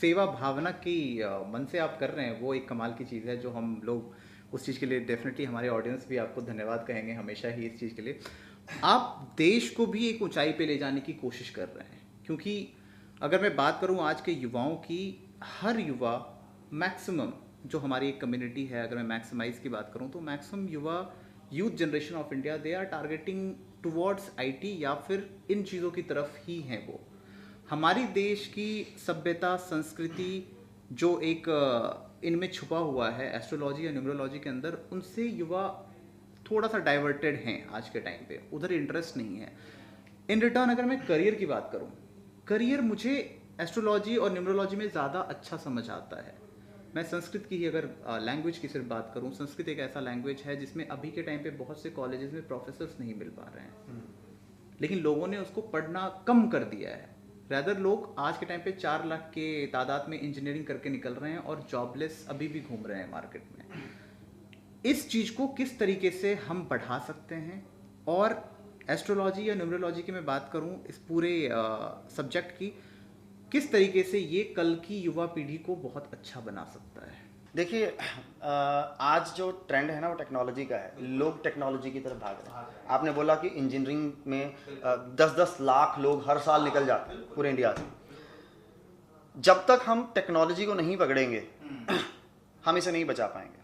सेवा भावना की मन से आप कर रहे हैं वो एक कमाल की चीज़ है, जो हम लोग उस चीज़ के लिए डेफिनेटली हमारे ऑडियंस भी आपको धन्यवाद कहेंगे हमेशा ही इस चीज़ के लिए। आप देश को भी एक ऊंचाई पे ले जाने की कोशिश कर रहे हैं, क्योंकि अगर मैं बात करूं आज के युवाओं की, हर युवा मैक्सिमम जो हमारी एक कम्युनिटी है, अगर मैं मैक्सिमाइज की बात करूं तो मैक्सिमम युवा, youth generation of India, they are targeting towards IT या फिर इन चीज़ों की तरफ ही हैं। वो हमारी देश की सभ्यता, संस्कृति जो एक इनमें छुपा हुआ है एस्ट्रोलॉजी या न्यूमरोलॉजी के अंदर, उनसे युवा थोड़ा सा डाइवर्टेड हैं आज के टाइम पे, उधर इंटरेस्ट नहीं है। इन रिटर्न अगर मैं करियर की बात करूं, करियर मुझे एस्ट्रोलॉजी और न्यूमरोलॉजी में ज़्यादा अच्छा समझ आता है। मैं संस्कृत की ही अगर लैंग्वेज की सिर्फ बात करूं, संस्कृत एक ऐसा लैंग्वेज है जिसमें अभी के टाइम पे बहुत से कॉलेजेस में प्रोफेसर्स नहीं मिल पा रहे हैं, लेकिन लोगों ने उसको पढ़ना कम कर दिया है। रैदर लोग आज के टाइम पे 4 लाख के तादाद में इंजीनियरिंग करके निकल रहे हैं और जॉबलेस अभी भी घूम रहे हैं मार्केट में। इस चीज़ को किस तरीके से हम बढ़ा सकते हैं, और एस्ट्रोलॉजी या न्यूमरोलॉजी की मैं बात करूं इस पूरे सब्जेक्ट की, किस तरीके से ये कल की युवा पीढ़ी को बहुत अच्छा बना सकता है? देखिए, आज जो ट्रेंड है ना वो टेक्नोलॉजी का है, लोग टेक्नोलॉजी की तरफ भाग रहे हैं। आपने बोला कि इंजीनियरिंग में 10-10 लाख लोग हर साल निकल जाते हैं पूरे इंडिया से। जब तक हम टेक्नोलॉजी को नहीं पकड़ेंगे हम इसे नहीं बचा पाएंगे,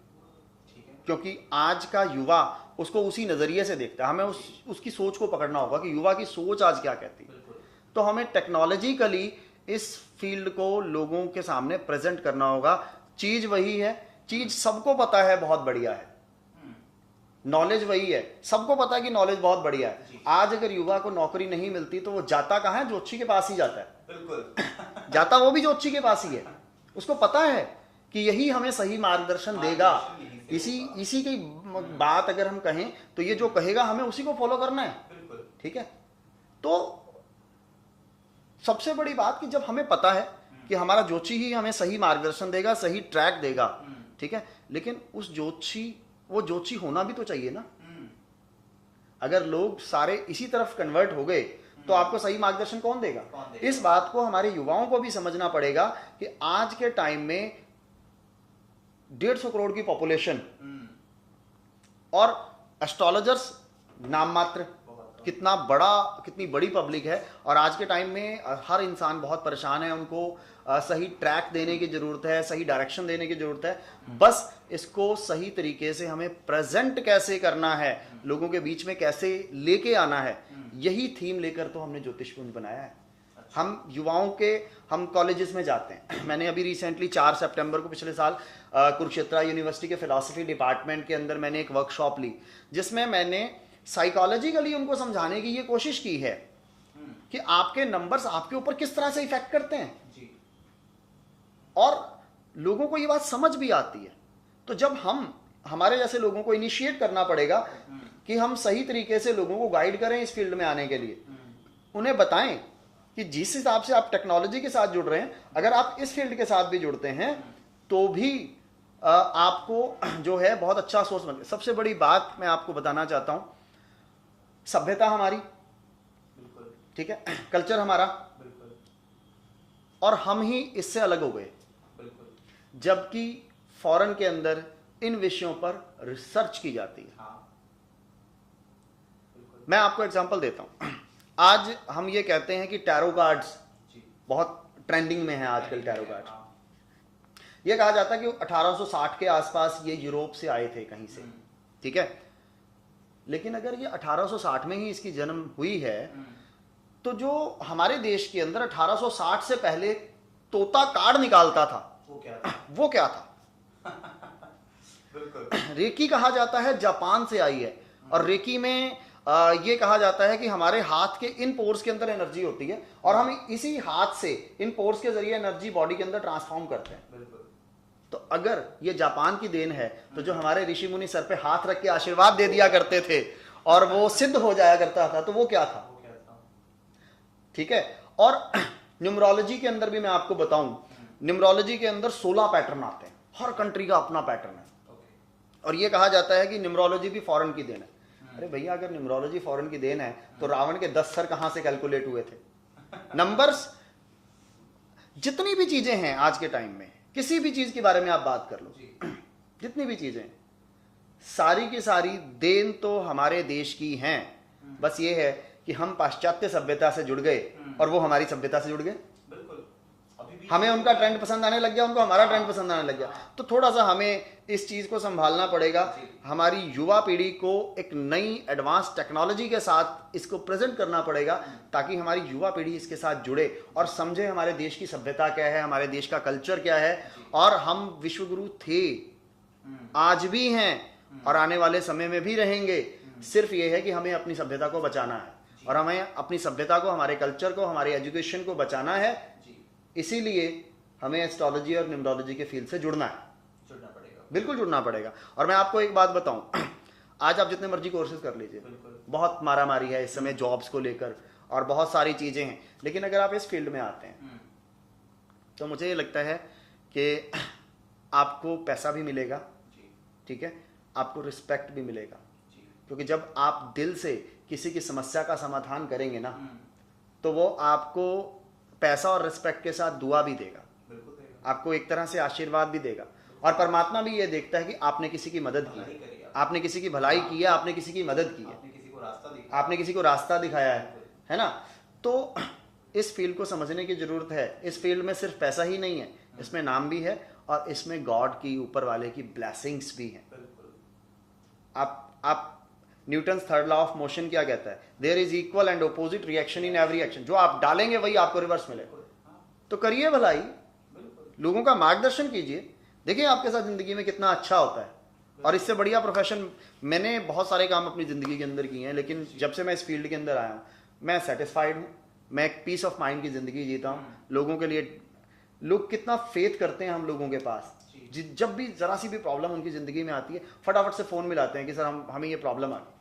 क्योंकि आज का युवा उसको उसी नज़रिए से देखता है। हमें उसकी सोच को पकड़ना होगा कि युवा की सोच आज क्या कहती है। तो हमें टेक्नोलॉजिकली इस फील्ड को लोगों के सामने प्रेजेंट करना होगा। चीज़ वही है, चीज़ सबको पता है, बहुत बढ़िया है, नॉलेज वही है, सबको पता है कि नॉलेज बहुत बढ़िया है। आज अगर युवा को नौकरी नहीं मिलती तो वो जाता कहाँ है? ज्योतिषी के पास ही जाता है। बिल्कुल जाता वो भी ज्योतिषी के पास ही है। उसको पता है कि यही हमें सही मार्गदर्शन देगा। इसी की बात अगर हम कहें तो ये जो कहेगा हमें उसी को फॉलो करना है। बिल्कुल ठीक है। तो सबसे बड़ी बात कि जब हमें पता है कि हमारा ज्योतिषी ही हमें सही मार्गदर्शन देगा, सही ट्रैक देगा, ठीक है, लेकिन उस वो ज्योतिषी होना भी तो चाहिए ना। अगर लोग सारे इसी तरफ कन्वर्ट हो गए तो आपको सही मार्गदर्शन कौन देगा? इस बात को हमारे युवाओं को भी समझना पड़ेगा कि आज के टाइम में 150 करोड़ की पॉपुलेशन और एस्ट्रोलॉजर्स नाम मात्र, कितनी बड़ी पब्लिक है। और आज के टाइम में हर इंसान बहुत परेशान है, उनको सही ट्रैक देने की जरूरत है, सही डायरेक्शन देने की जरूरत है। बस इसको सही तरीके से हमें प्रेजेंट कैसे करना है, लोगों के बीच में कैसे लेके आना है, यही थीम लेकर तो हमने ज्योतिषपुंज बनाया है। हम युवाओं के हम कॉलेजेस में जाते हैं। मैंने अभी रिसेंटली 4 सितंबर को पिछले साल कुरुक्षेत्र यूनिवर्सिटी के फिलॉसफी डिपार्टमेंट के अंदर मैंने एक वर्कशॉप ली, जिसमें मैंने साइकोलॉजिकली उनको समझाने की ये कोशिश की है कि आपके नंबर्स आपके ऊपर किस तरह से इफेक्ट करते हैं जी। और लोगों को ये बात समझ भी आती है। तो जब हमारे जैसे लोगों को इनिशिएट करना पड़ेगा कि हम सही तरीके से लोगों को गाइड करें इस फील्ड में आने के लिए, उन्हें बताएं कि जिस हिसाब से आप टेक्नोलॉजी के साथ जुड़ रहे हैं, अगर आप इस फील्ड के साथ भी जुड़ते हैं तो भी आपको जो है बहुत अच्छा सोर्स बन। सबसे बड़ी बात मैं आपको बताना चाहता हूं, सभ्यता हमारी, बिल्कुल ठीक है, कल्चर हमारा, बिल्कुल और हम ही इससे अलग हो गए। बिल्कुल जबकि फॉरेन के अंदर इन विषयों पर रिसर्च की जाती है। हाँ बिल्कुल मैं आपको एग्जांपल देता हूं। आज हम ये कहते हैं कि टैरो कार्ड्स जी। बहुत ट्रेंडिंग में है आजकल। टैरो कार्ड्स हाँ, ये कहा जाता है कि 1860 के आसपास ये यूरोप से आए थे कहीं से, ठीक है। लेकिन अगर ये 1860 में ही इसकी जन्म हुई है तो जो हमारे देश के अंदर 1860 से पहले तोता कार्ड निकालता था, वो क्या था? वो क्या था? बिल्कुल रेकी कहा जाता है जापान से आई है। और रेकी में ये कहा जाता है कि हमारे हाथ के इन पोर्स के अंदर एनर्जी होती है और हम इसी हाथ से इन पोर्स के जरिए एनर्जी बॉडी के अंदर ट्रांसफॉर्म करते हैं। बिल्कुल तो अगर ये जापान की देन है तो जो हमारे ऋषि मुनि सर पे हाथ रख के आशीर्वाद दे दिया करते थे और वो सिद्ध हो जाया करता था, तो वो क्या था? वो क्या था? ठीक है। और न्यूमरोलॉजी के अंदर भी मैं आपको बताऊं, न्यूमरोलॉजी के अंदर 16 पैटर्न आते हैं। हर कंट्री का अपना पैटर्न है। ओके और ये कहा जाता है कि न्यूमरोलॉजी भी फॉरेन की देन है। अरे भैया, अगर न्यूमरोलॉजी फॉरेन की देन है तो रावण के 10 सर कहां से कैलकुलेट हुए थे? नंबर्स, जितनी भी चीजें हैं आज के टाइम में, किसी भी चीज के बारे में आप बात कर लो, जितनी भी चीजें, सारी की सारी देन तो हमारे देश की हैं। बस ये है कि हम पाश्चात्य सभ्यता से जुड़ गए और वो हमारी सभ्यता से जुड़ गए। बिल्कुल अभी भी हमें उनका ट्रेंड पसंद आने लग गया, उनको हमारा ट्रेंड पसंद आने लग गया। तो थोड़ा सा हमें इस चीज को संभालना पड़ेगा। हमारी युवा पीढ़ी को एक नई एडवांस टेक्नोलॉजी के साथ इसको प्रेजेंट करना पड़ेगा ताकि हमारी युवा पीढ़ी इसके साथ जुड़े और समझे हमारे देश की सभ्यता क्या है, हमारे देश का कल्चर क्या है। और हम विश्वगुरु थे, आज भी हैं और आने वाले समय में भी रहेंगे। सिर्फ ये है कि हमें अपनी सभ्यता को बचाना है और हमें अपनी सभ्यता को, हमारे कल्चर को, हमारे एजुकेशन को बचाना है। इसीलिए हमें एस्ट्रोलॉजी और न्यूमरोलॉजी के फील्ड से जुड़ना है, जुड़ना पड़ेगा। बिल्कुल जुड़ना पड़ेगा। और मैं आपको एक बात बताऊं, आज आप जितने मर्जी कोर्सेज कर लीजिए, बहुत मारामारी है इस समय जॉब्स को लेकर और बहुत सारी चीजें हैं, लेकिन अगर आप इस फील्ड में आते हैं तो मुझे ये लगता है कि आपको पैसा भी मिलेगा, ठीक है, आपको रिस्पेक्ट भी मिलेगा। क्योंकि जब आप दिल से किसी की समस्या का समाधान करेंगे ना, तो वो आपको पैसा और रिस्पेक्ट के साथ दुआ भी देगा, आपको एक तरह से आशीर्वाद भी देगा। और परमात्मा भी ये देखता है कि आपने किसी की मदद की है, आपने किसी की भलाई की है, आपने किसी की मदद की है, आपने किसी को रास्ता दिखाया है ना। तो इस फील्ड को समझने की जरूरत है। इस फील्ड में सिर्फ पैसा ही नहीं है, इसमें नाम भी है और इसमें गॉड की, ऊपर वाले की ब्लेसिंग्स भी हैं। आप Newton third law of motion क्या कहता है? There is equal and opposite reaction in every action. जो आप डालेंगे वही आपको रिवर्स मिलेगा। तो करिए भलाई, लोगों का मार्गदर्शन कीजिए, देखिए आपके साथ जिंदगी में कितना अच्छा होता है। और इससे बढ़िया प्रोफेशन मैंने बहुत सारे काम अपनी ज़िंदगी के अंदर किए हैं, लेकिन जब से मैं इस फील्ड के अंदर आया हूँ मैं सेटिस्फाइड हूँ। मैं एक पीस ऑफ माइंड की ज़िंदगी जीता हूँ। लोगों के लिए लोग कितना फेथ करते हैं हम लोगों के पास। जब भी ज़रा सी भी प्रॉब्लम उनकी ज़िंदगी में आती है फटाफट से फ़ोन मिलाते हैं कि सर हमें ये प्रॉब्लम आ गई।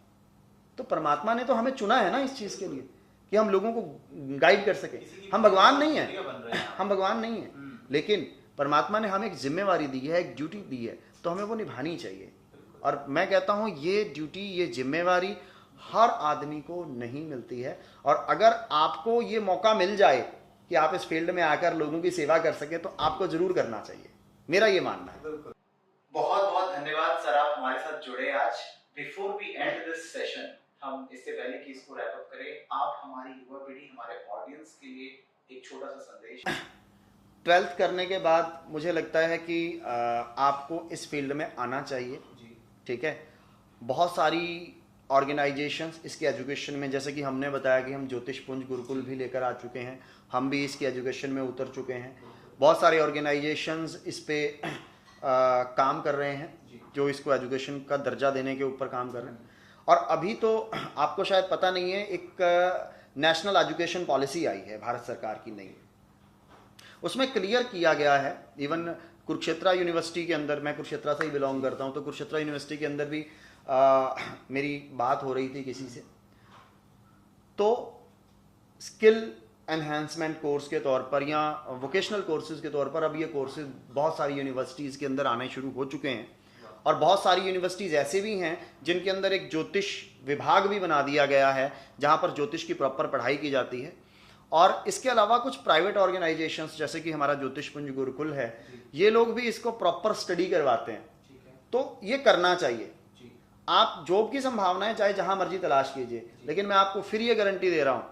तो परमात्मा ने तो हमें चुना है ना इस चीज़ के लिए कि हम लोगों को गाइड कर सकें। हम भगवान नहीं हैं, हम भगवान नहीं हैं, लेकिन परमात्मा ने हमें एक जिम्मेवारी दी है, एक ड्यूटी दी है, तो हमें वो निभानी चाहिए। और मैं कहता हूँ ये ड्यूटी, ये जिम्मेवारी हर आदमी को नहीं मिलती है। और अगर आपको ये मौका मिल जाए कि आप इस फील्ड में आकर लोगों की सेवा कर सके तो आपको जरूर करना चाहिए, मेरा ये मानना है। बहुत बहुत धन्यवाद सर, आप हमारे साथ जुड़े आज। Before we end this session, हम इससे पहले कि इसको रैप अप करें, आप हमारी युवा पीढ़ी, हमारे ऑडियंस के लिए एक छोटा सा संदेश। 12th करने के बाद मुझे लगता है कि आपको इस फील्ड में आना चाहिए। ठीक है, बहुत सारी ऑर्गेनाइजेशंस इसके एजुकेशन में, जैसे कि हमने बताया कि हम ज्योतिष पुंज गुरुकुल भी लेकर आ चुके हैं, हम भी इसके एजुकेशन में उतर चुके हैं। बहुत सारे ऑर्गेनाइजेशंस इस पे काम कर रहे हैं जो इसको एजुकेशन का दर्जा देने के ऊपर काम कर रहे हैं। और अभी तो आपको शायद पता नहीं है, एक नेशनल एजुकेशन पॉलिसी आई है भारत सरकार की नई, उसमें क्लियर किया गया है। इवन कुरुक्षेत्र यूनिवर्सिटी के अंदर, मैं कुरुक्षेत्र से ही बिलोंग करता हूँ, तो कुरुक्षेत्र यूनिवर्सिटी के अंदर भी मेरी बात हो रही थी किसी से, तो स्किल एनहेंसमेंट कोर्स के तौर पर या वोकेशनल कोर्सेज के तौर पर अब ये कोर्सेज बहुत सारी यूनिवर्सिटीज़ के अंदर आने शुरू हो चुके हैं। और बहुत सारी यूनिवर्सिटीज़ ऐसे भी हैं जिनके अंदर एक ज्योतिष विभाग भी बना दिया गया है जहाँ पर ज्योतिष की प्रॉपर पढ़ाई की जाती है। और इसके अलावा कुछ प्राइवेट ऑर्गेनाइजेशंस जैसे कि हमारा ज्योतिष पुंज गुरुकुल है, ये लोग भी इसको प्रॉपर स्टडी करवाते हैं। तो ये करना चाहिए। आप जॉब की संभावनाएं चाहे जहां मर्जी तलाश कीजिए, लेकिन मैं आपको फिर ये गारंटी दे रहा हूं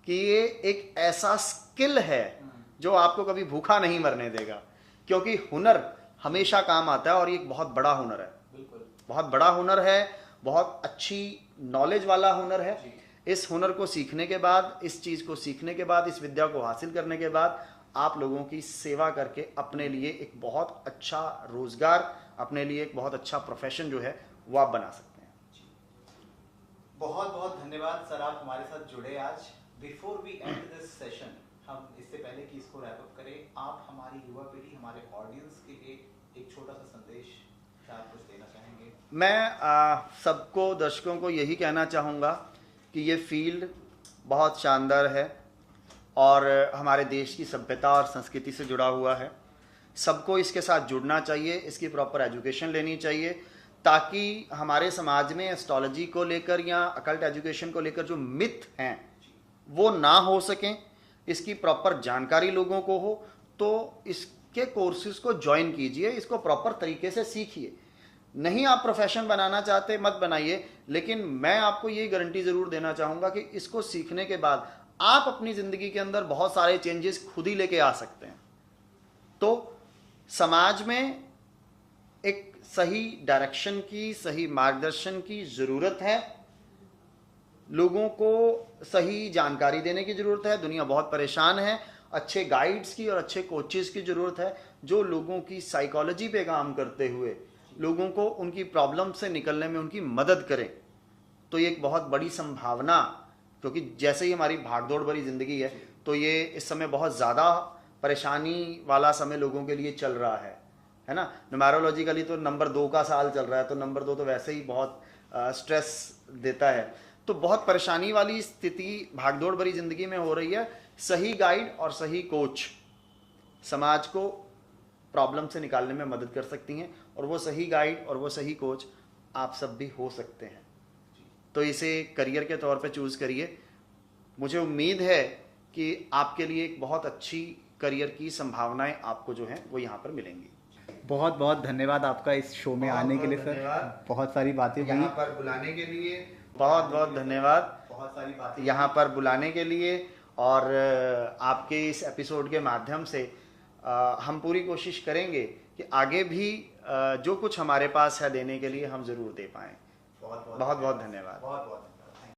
कि ये एक ऐसा स्किल है जो आपको कभी भूखा नहीं मरने देगा, क्योंकि हुनर हमेशा काम आता है और ये एक बहुत बड़ा हुनर है, बहुत बड़ा हुनर है, बहुत अच्छी नॉलेज वाला हुनर है। इस हुनर को सीखने के बाद, इस चीज़ को सीखने के बाद, इस विद्या को हासिल करने के बाद आप लोगों की सेवा करके अपने लिए एक बहुत अच्छा रोजगार, अपने लिए एक बहुत अच्छा प्रोफेशन जो है वो आप बना सकते हैं। बहुत बहुत धन्यवाद सर, आप हमारे साथ जुड़े आज। Before we end this session, हम इससे पहले कि इसको रैप अप करें, आप हमारी युवा पीढ़ी, हमारे ऑडियंस के लिए एक छोटा सा संदेश क्या आप कुछ देना चाहेंगे? मैं सबको, दर्शकों को यही कहना चाहूँगा कि ये फील्ड बहुत शानदार है और हमारे देश की सभ्यता और संस्कृति से जुड़ा हुआ है। सबको इसके साथ जुड़ना चाहिए, इसकी प्रॉपर एजुकेशन लेनी चाहिए, ताकि हमारे समाज में एस्ट्रोलॉजी को लेकर या अकल्ट एजुकेशन को लेकर जो मिथ हैं वो ना हो सकें, इसकी प्रॉपर जानकारी लोगों को हो। तो इसके कोर्सेज को ज्वाइन कीजिए, इसको प्रॉपर तरीके से सीखिए। नहीं आप प्रोफेशन बनाना चाहते मत बनाइए, लेकिन मैं आपको ये गारंटी ज़रूर देना चाहूँगा कि इसको सीखने के बाद आप अपनी ज़िंदगी के अंदर बहुत सारे चेंजेस खुद ही लेके आ सकते हैं। तो समाज में एक सही डायरेक्शन की, सही मार्गदर्शन की ज़रूरत है, लोगों को सही जानकारी देने की ज़रूरत है। दुनिया बहुत परेशान है, अच्छे गाइड्स की और अच्छे कोचेस की ज़रूरत है जो लोगों की साइकोलॉजी पे काम करते हुए लोगों को उनकी प्रॉब्लम से निकलने में उनकी मदद करें। तो ये एक बहुत बड़ी संभावना, क्योंकि जैसे ही हमारी भागदौड़ भरी ज़िंदगी है तो ये इस समय बहुत ज़्यादा परेशानी वाला समय लोगों के लिए चल रहा है ना। न्यूमेरोलॉजिकली तो नंबर 2 का साल चल रहा है, तो नंबर 2 तो वैसे ही बहुत स्ट्रेस देता है। तो बहुत परेशानी वाली स्थिति भागदौड़ भरी ज़िंदगी में हो रही है। सही गाइड और सही कोच समाज को प्रॉब्लम से निकालने में मदद कर सकती हैं, और वो सही गाइड और वो सही कोच आप सब भी हो सकते हैं। तो इसे करियर के तौर पे चूज़ करिए। मुझे उम्मीद है कि आपके लिए एक बहुत अच्छी करियर की संभावनाएं आपको जो हैं वो यहाँ पर मिलेंगी। बहुत बहुत धन्यवाद आपका इस शो में आने के लिए सर, बहुत सारी बातें यहाँ पर बुलाने के लिए बहुत बहुत धन्यवाद, बहुत सारी बातें यहाँ पर बुलाने के लिए। और आपके इस एपिसोड के माध्यम से हम पूरी कोशिश करेंगे कि आगे भी जो कुछ हमारे पास है देने के लिए हम ज़रूर दे पाएँ। बहुत बहुत धन्यवाद।